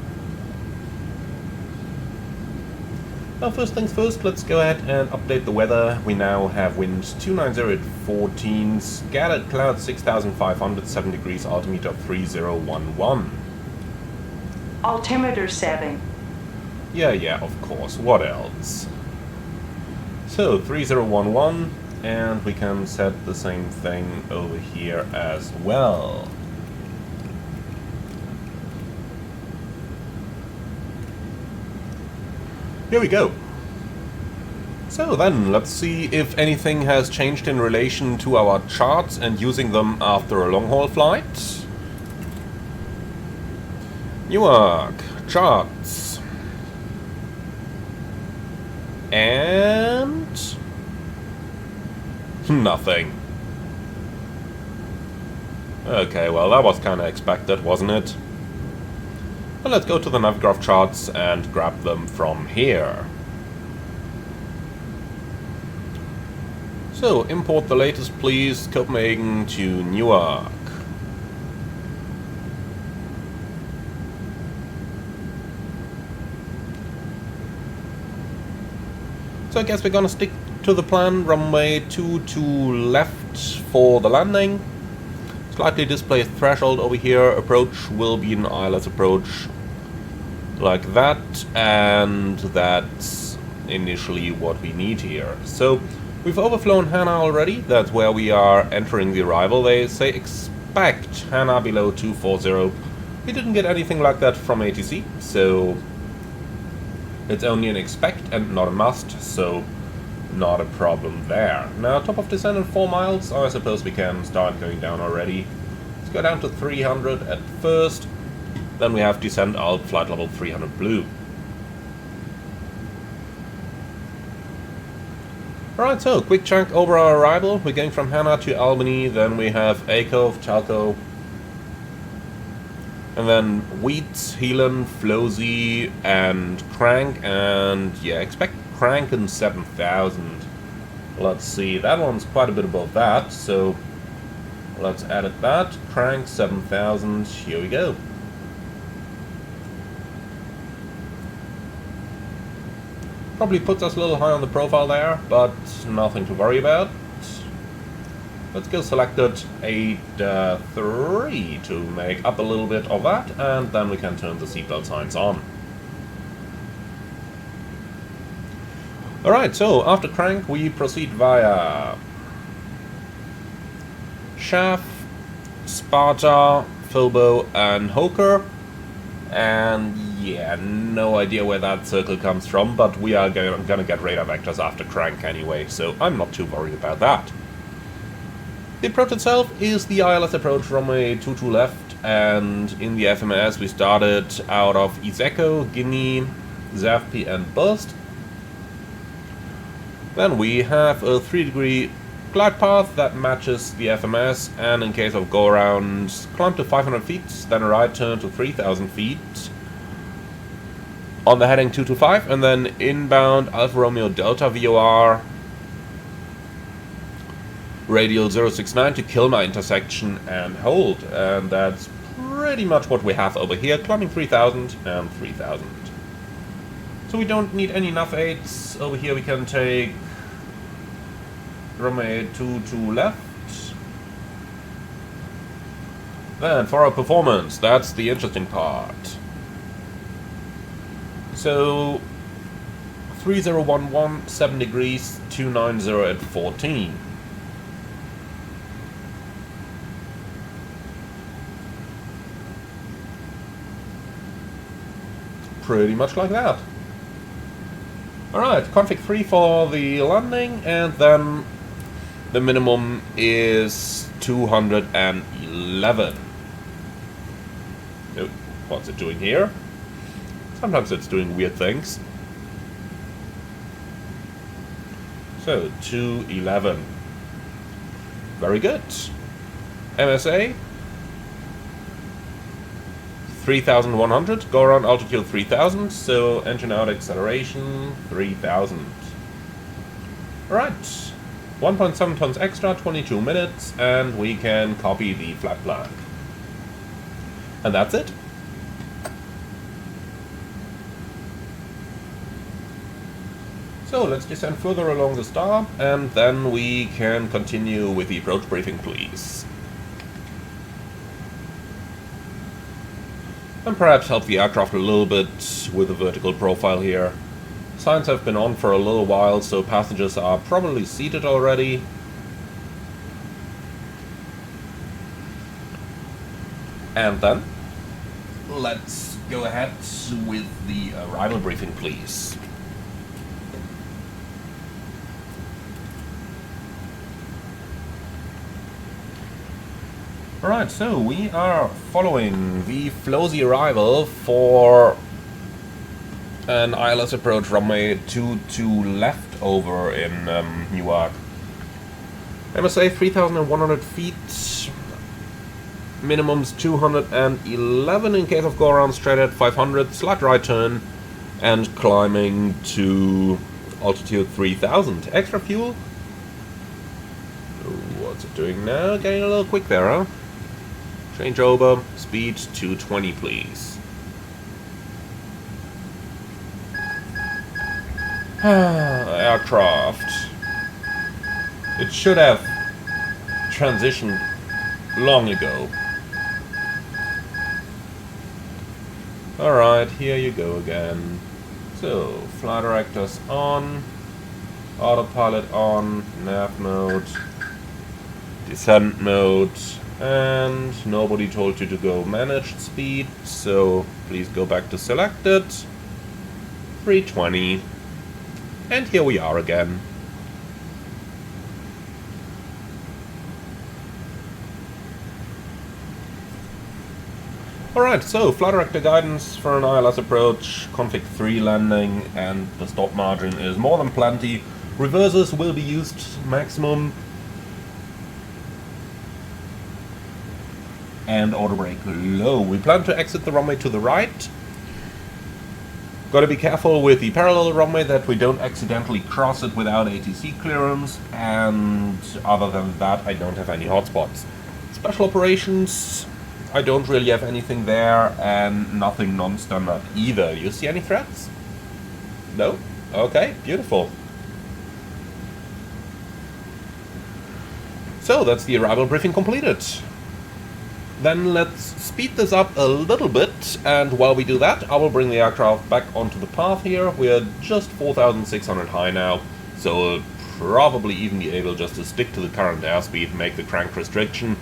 Now first things first, let's go ahead and update the weather. We now have winds 290 at 14, scattered clouds 6,500, 7 degrees, altimeter 3011. Altimeter setting. Yeah, of course, what else? So 3011, and we can set the same thing over here as well. Here we go. So then, let's see if anything has changed in relation to our charts and using them after a long-haul flight. Newark, charts. And nothing. Okay, well that was kinda expected, wasn't it? Well, let's go to the Navigraph charts and grab them from here. So, import the latest please, Copenhagen to Newark. So I guess we're gonna stick to the plan, runway 22 left for the landing. Slightly display threshold over here, approach will be an ILS approach like that, and that's initially what we need here. So we've overflown Hana already, that's where we are entering the arrival. They say expect Hana below 240. We didn't get anything like that from ATC, so it's only an expect and not a must, so not a problem there. Now, top of descent in 4 miles, I suppose we can start going down already. Let's go down to 300 at first, then we have descent out flight level 300 blue. Alright, so quick chunk over our arrival. We're going from Hana to Albany, then we have Acove, Chalco, and then Wheat, Heelan, Flozy, and Crank, and yeah, expect Crank in 7,000. Let's see, that one's quite a bit above that, so let's edit that. Crank 7,000, here we go. Probably puts us a little high on the profile there, but nothing to worry about. Let's go selected A3 to make up a little bit of that, and then we can turn the seatbelt signs on. Alright, so after Crank we proceed via Chaff, Sparta, Filbo, and Hoker. And yeah, no idea where that circle comes from, but we are gonna get radar vectors after Crank anyway, so I'm not too worried about that. The approach itself is the ILS approach, runway 22 left, and in the FMS we started out of Iseko, Guinea, Zavpi, and Burst. Then we have a 3-degree glide path that matches the FMS, and in case of go around, climb to 500 feet, then a right turn to 3,000 feet on the heading 225, and then inbound Alfa Romeo Delta VOR radial 069 to Kilma intersection and hold, and that's pretty much what we have over here, climbing 3,000 and 3,000. So we don't need any nav aids. Over here we can take runway 22 left. Then for our performance, that's the interesting part. So 3011, 7 degrees, 290 at 14. Pretty much like that. Alright, config 3 for the landing, and then the minimum is 211. Oh, what's it doing here? Sometimes it's doing weird things. So, 211. Very good. MSA 3,100, go around altitude 3,000, so engine out acceleration 3,000. Right, 1.7 tons extra, 22 minutes, and we can copy the flat blank. And that's it. So let's descend further along the star, and then we can continue with the approach briefing, please. And perhaps help the aircraft a little bit with the vertical profile here. Signs have been on for a little while, so passengers are probably seated already. And then, let's go ahead with the arrival briefing, please. Alright, so we are following the Flowsy arrival for an ILS approach runway 22 left over in Newark. MSA 3,100 feet, minimum's 211 in case of go around straight at 500, slight right turn, and climbing to altitude 3,000. Extra fuel? What's it doing now? Getting a little quick there, huh? Change over, speed 220 please. Aircraft. It should have transitioned long ago. Alright, here you go again. So, flight directors on, autopilot on, nav mode, descent mode, and nobody told you to go managed speed, so please go back to selected, 320, and here we are again. Alright, so flight director guidance for an ILS approach, config 3 landing, and the stop margin is more than plenty. Reversers will be used maximum. And auto brake low. We plan to exit the runway to the right. Gotta be careful with the parallel runway that we don't accidentally cross it without ATC clearance, and other than that I don't have any hotspots. Special operations, I don't really have anything there, and nothing non-standard either. You see any threats? No? Okay, beautiful. So that's the arrival briefing completed. Then let's speed this up a little bit, and while we do that, I will bring the aircraft back onto the path here. We're just 4,600 high now, so we'll probably even be able just to stick to the current airspeed, make the crank restriction,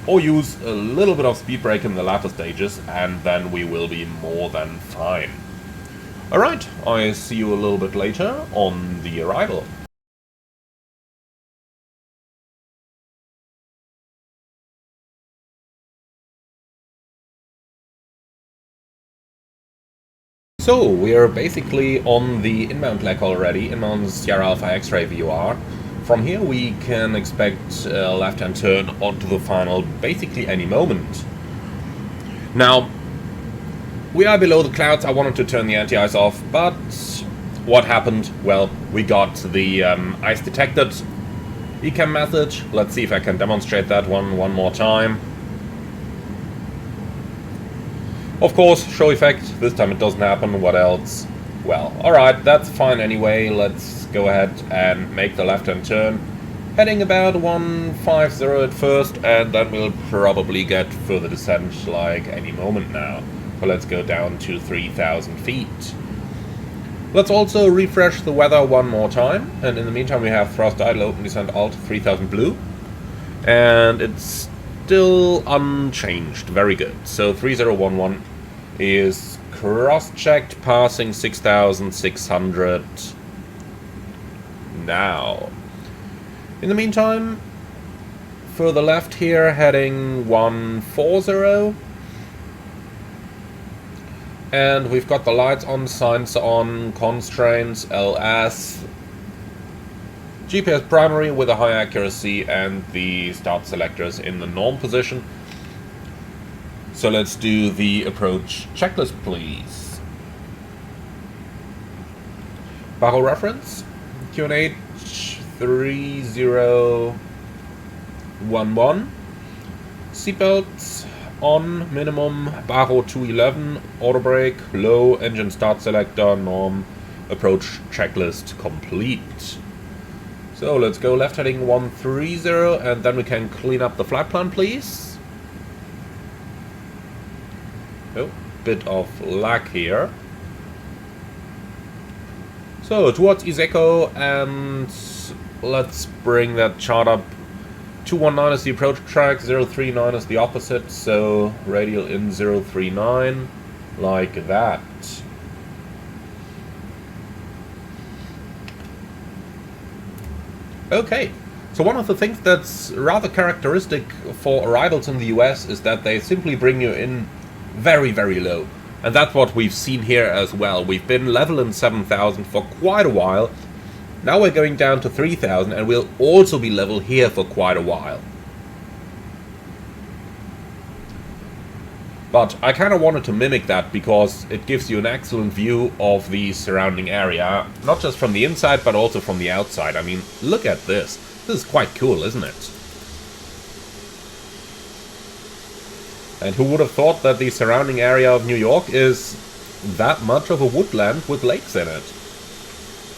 or use a little bit of speed brake in the latter stages, and then we will be more than fine. Alright, I see you a little bit later on the arrival. So, we're basically on the inbound leg already, inbound Sierra Alpha X-ray VOR. From here we can expect a left-hand turn onto the final basically any moment. Now, we are below the clouds. I wanted to turn the anti-ice off, but what happened? Well, we got the ice detected ECAM message. Let's see if I can demonstrate that one more time. Of course, show effect, this time it doesn't happen, what else? Well, alright, that's fine anyway, let's go ahead and make the left-hand turn. Heading about 150 at first, and then we'll probably get further descent like any moment now. So let's go down to 3,000 feet. Let's also refresh the weather one more time, and in the meantime we have thrust idle open descent alt 3000 blue. And it's still unchanged, very good. So 3011 is cross-checked, passing 6,600 now. In the meantime, further left here, heading 140. And we've got the lights on, signs on, constraints, LS, GPS primary with a high accuracy, and the start selectors in the norm position. So let's do the approach checklist, please. Barrow reference, QNH 3011. Seatbelts on, minimum, Barrow 211, auto brake, low, engine start selector, norm, approach checklist complete. So let's go left heading 130, and then we can clean up the flight plan, please. Oh, bit of lag here. So towards Iseko, and let's bring that chart up. 219 is the approach track, 039 is the opposite, so radial in 039, like that. Okay, so one of the things that's rather characteristic for arrivals in the US is that they simply bring you in very, very low. And that's what we've seen here as well. We've been level in 7,000 for quite a while. Now we're going down to 3,000, and we'll also be level here for quite a while. But I kind of wanted to mimic that because it gives you an excellent view of the surrounding area. Not just from the inside, but also from the outside. I mean, look at this. This is quite cool, isn't it? And who would have thought that the surrounding area of New York is that much of a woodland with lakes in it?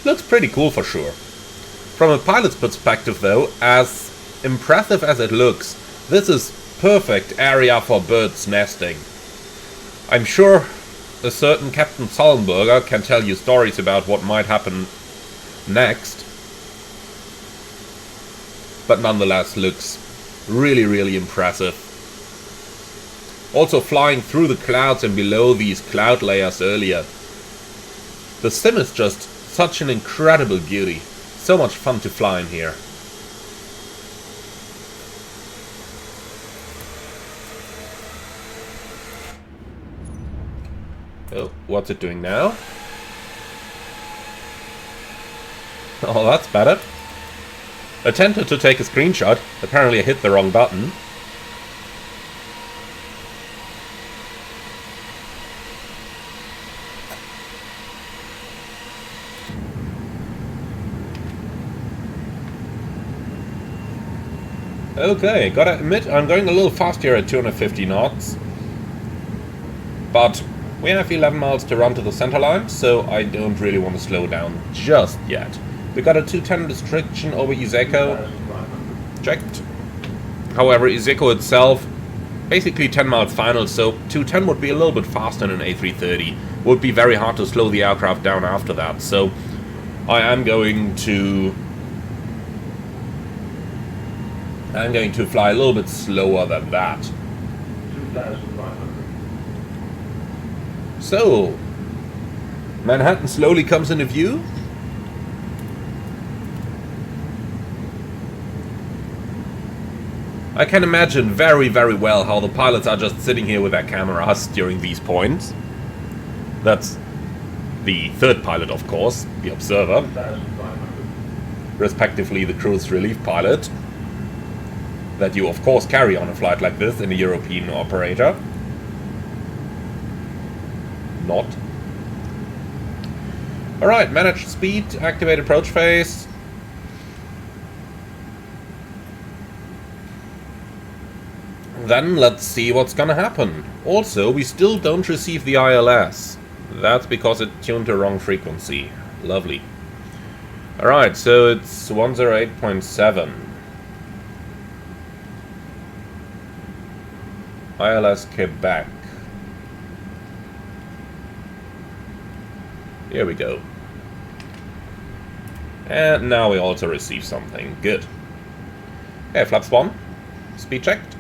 Looks pretty cool for sure. From a pilot's perspective though, as impressive as it looks, this is perfect area for birds nesting. I'm sure a certain Captain Sullenberger can tell you stories about what might happen next, but nonetheless looks really, really impressive. Also flying through the clouds and below these cloud layers earlier. The sim is just such an incredible beauty. So much fun to fly in here. Oh, what's it doing now? Oh, that's better. Attempted to take a screenshot. Apparently I hit the wrong button. Okay, gotta admit, I'm going a little fast here at 250 knots. But we have 11 miles to run to the center line, so I don't really want to slow down just yet. We got a 210 restriction over Iseko. Checked. However, Iseko itself, basically 10 miles final, so 210 would be a little bit faster than an A330. Would be very hard to slow the aircraft down after that, so I am going to fly a little bit slower than that. So, Manhattan slowly comes into view. I can imagine very, very well how the pilots are just sitting here with their cameras during these points. That's the third pilot, of course, the observer, respectively the cruise relief pilot, that you of course carry on a flight like this in a European operator. Not. Alright, manage speed, activate approach phase. Then let's see what's gonna happen. Also, we still don't receive the ILS. That's because it tuned the wrong frequency. Lovely. Alright, so it's 108.7. ILS Quebec. Here we go. And now we also receive something. Good. Okay, flaps 1. Speed checked.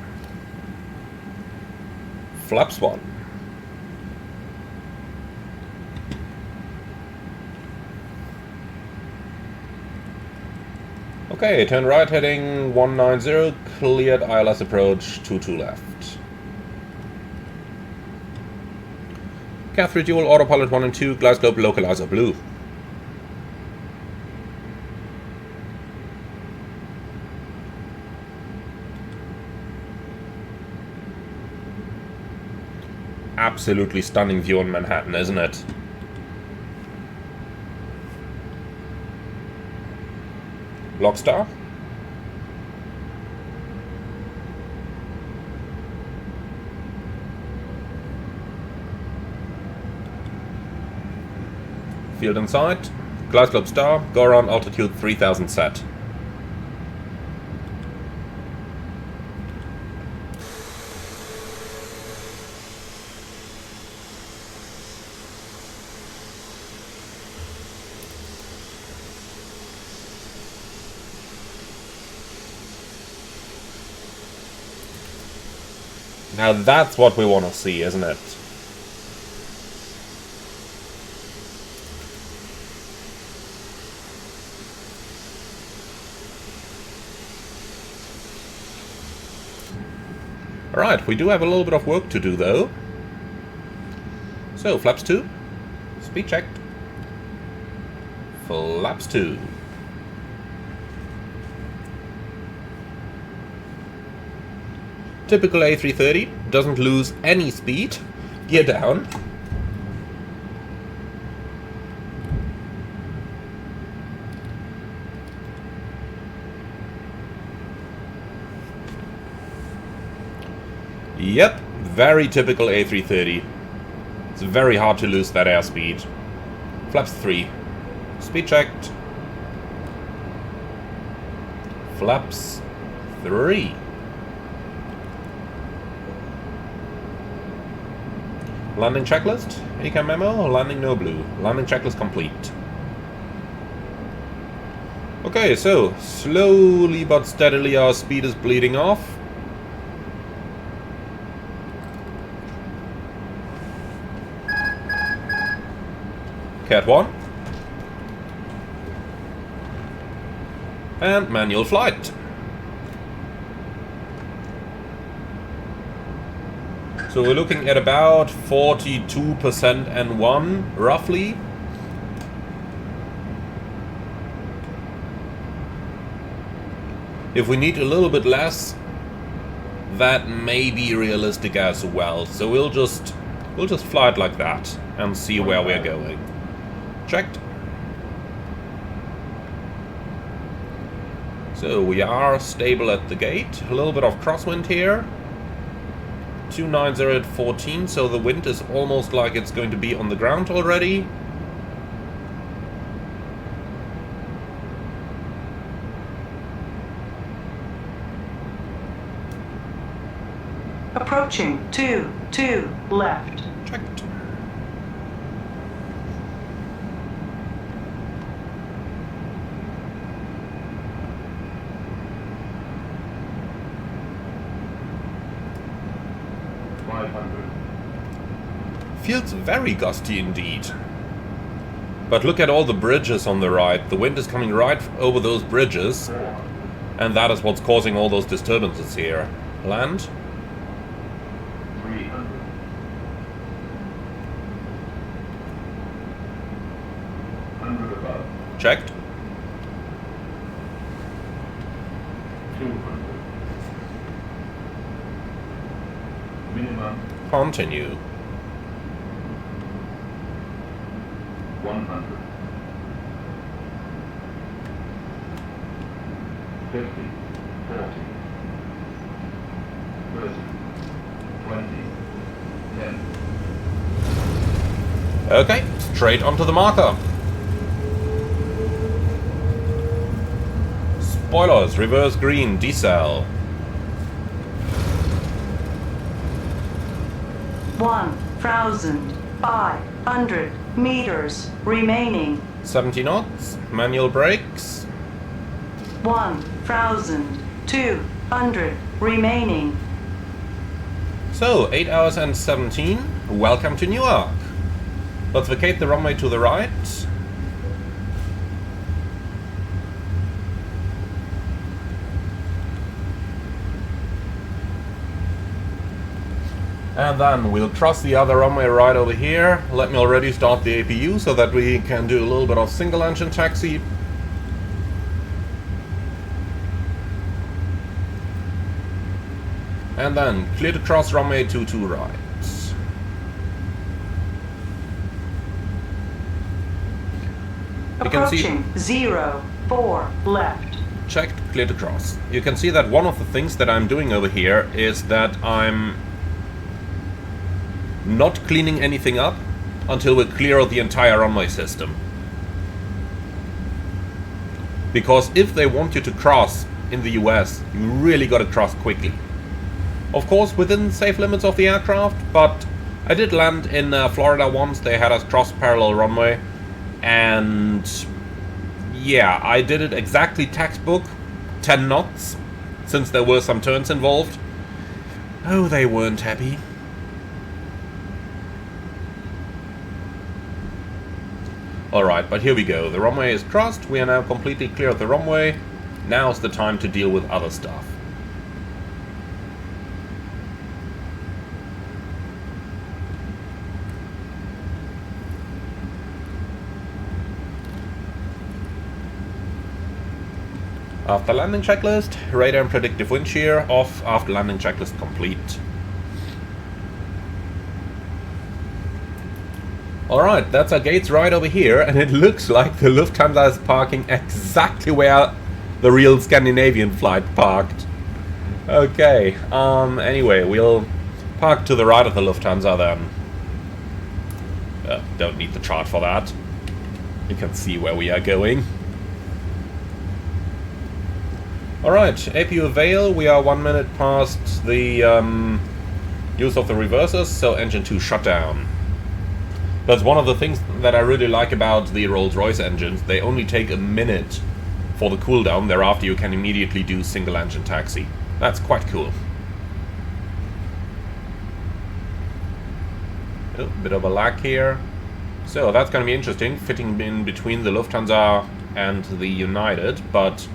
Flaps 1. Okay, turn right heading 190, cleared ILS approach 22 left. CAF dual, autopilot 1 and 2, glide slope localizer blue. Absolutely stunning view on Manhattan, isn't it? Lock star. Field in sight. Glide slope star. Go around altitude 3000 set. Now that's what we want to see, isn't it? Alright, we do have a little bit of work to do though. So, flaps 2. Speed checked. Flaps 2. Typical A330, doesn't lose any speed. Gear down. Yep, very typical A330. It's very hard to lose that airspeed. Flaps 3. Speed checked. Flaps 3. Landing checklist. Honeycomb memo. Landing no blue. Landing checklist complete. Okay, so slowly but steadily our speed is bleeding off. Cat 1. And manual flight. So we're looking at about 42% N1, roughly. If we need a little bit less, that may be realistic as well. So we'll just fly it like that and see where we're going. Checked. So we are stable at the gate. A little bit of crosswind here. 290 at 14, so the wind is almost like it's going to be on the ground already. Approaching 2 left. Checked. Feels very gusty indeed. But look at all the bridges on the right. The wind is coming right over those bridges. And that is what's causing all those disturbances here. Land. 300. 100 above. Checked. 200. Minimum. Continue. 100. 50. 40. 30. 20. 10. Okay, straight onto the marker. Spoilers, reverse green, decel. 1,500 meters remaining. 70 knots, manual brakes. 1,200 remaining. So, 8 hours and 17. Welcome to Newark. Let's vacate the runway to the right. And then we'll cross the other runway right over here. Let me already start the APU so that we can do a little bit of single engine taxi. And then clear to cross runway 22 right. You can see Approaching 04 left. checked, clear to cross. You can see that one of the things that I'm doing over here is that I'm not cleaning anything up until we clear the entire runway system. Because if they want you to cross in the US, you really gotta cross quickly. Of course, within safe limits of the aircraft, but I did land in Florida once. They had us cross parallel runway, and yeah, I did it exactly textbook, 10 knots, since there were some turns involved. Oh, they weren't happy. Alright, but here we go. The runway is crossed. We are now completely clear of the runway. Now's the time to deal with other stuff. After landing checklist, radar and predictive wind shear off. After landing checklist complete. Alright, that's our gates right over here, and it looks like the Lufthansa is parking exactly where the real Scandinavian flight parked. Okay, anyway, we'll park to the right of the Lufthansa then. Don't need the chart for that. You can see where we are going. Alright, APU avail, we are 1 minute past the use of the reversers, so engine 2 shut down. That's one of the things that I really like about the Rolls-Royce engines. They only take a minute for the cooldown, thereafter you can immediately do single engine taxi. That's quite cool. Oh, bit of a lag here. So that's going to be interesting, fitting in between the Lufthansa and the United, but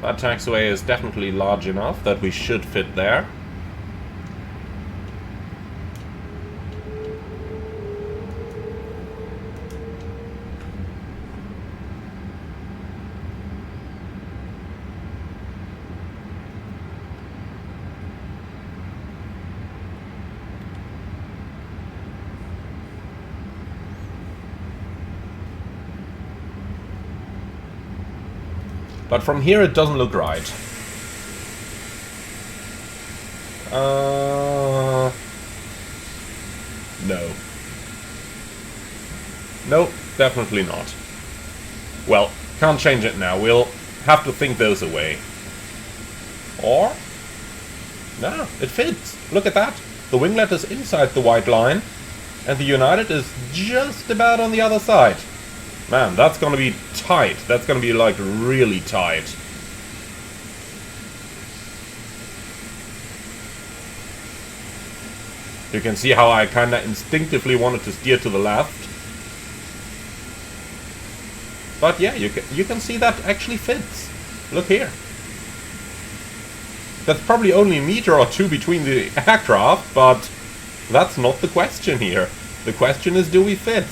that taxiway is definitely large enough that we should fit there. But from here it doesn't look right. No. Nope, definitely not. Well, can't change it now. We'll have to think those away. Or? No, it fits. Look at that. The winglet is inside the white line, and the United is just about on the other side. Man, that's gonna be tight. That's gonna be, like, really tight. You can see how I kinda instinctively wanted to steer to the left. But yeah, you can see that actually fits. Look here. That's probably only a meter or two between the aircraft, but that's not the question here. The question is, do we fit?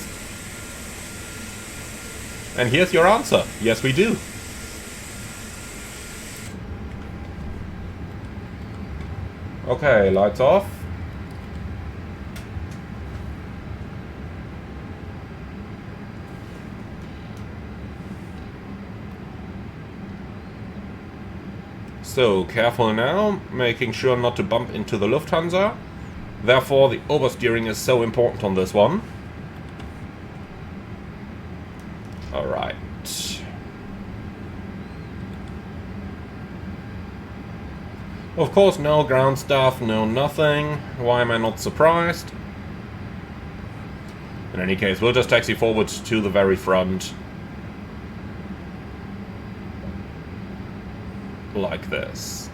And here's your answer. Yes, we do. Okay, lights off. So, careful now, making sure not to bump into the Lufthansa. Therefore, the oversteering is so important on this one. Alright. Of course, no ground stuff, no nothing. Why am I not surprised? In any case, we'll just taxi forward to the very front. Like this.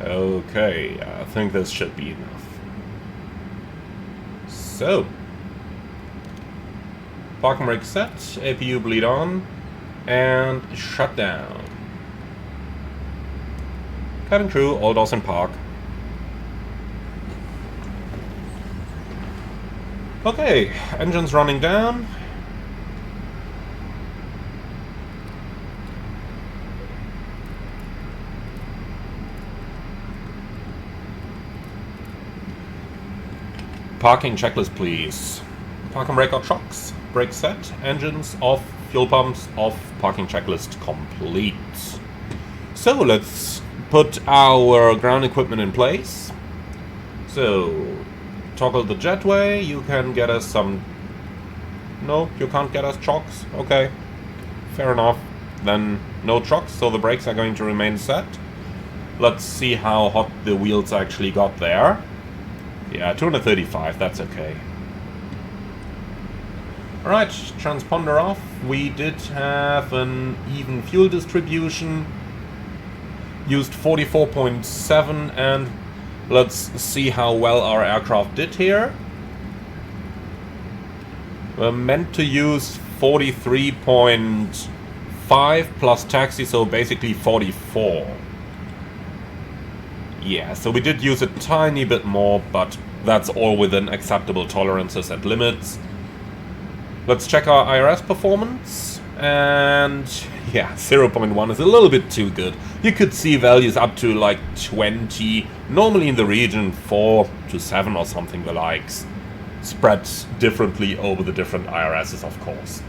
Okay, I think this should be enough. So, parking brake set, APU bleed on, and shut down. Cabin crew, all doors in park. Okay, engines running down. Parking checklist, please. Park and brake or trucks. Brake set. Engines off. Fuel pumps off. Parking checklist complete. So let's put our ground equipment in place. So toggle the jetway. You can get us some... No, you can't get us trucks. Okay, fair enough. Then no trucks, so the brakes are going to remain set. Let's see how hot the wheels actually got there. Yeah, 235, that's okay. Alright, transponder off. We did have an even fuel distribution. Used 44.7, and let's see how well our aircraft did here. We're meant to use 43.5 plus taxi, so basically 44. Yeah, so we did use a tiny bit more, but that's all within acceptable tolerances and limits. Let's check our IRS performance, and yeah, 0.1 is a little bit too good. You could see values up to like 20, normally in the region 4 to 7 or something the likes. Spread differently over the different IRSs, of course.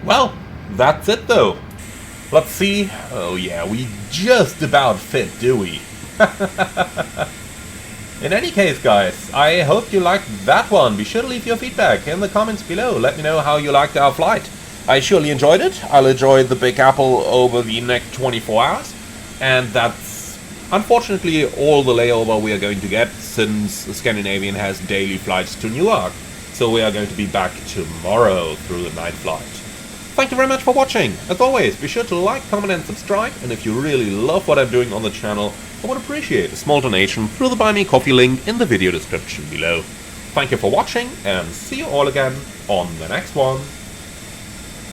Well, that's it though. Let's see. Oh yeah, we just about fit, do we? In any case, guys, I hope you liked that one. Be sure to leave your feedback in the comments below. Let me know how you liked our flight. I surely enjoyed it. I'll enjoy the Big Apple over the next 24 hours. And that's unfortunately all the layover we are going to get, since Scandinavian has daily flights to Newark. So we are going to be back tomorrow through the night flight. Thank you very much for watching. As always, be sure to like, comment and subscribe, and if you really love what I'm doing on the channel, I would appreciate a small donation through the Buy Me Coffee link in the video description below. Thank you for watching, and see you all again on the next one.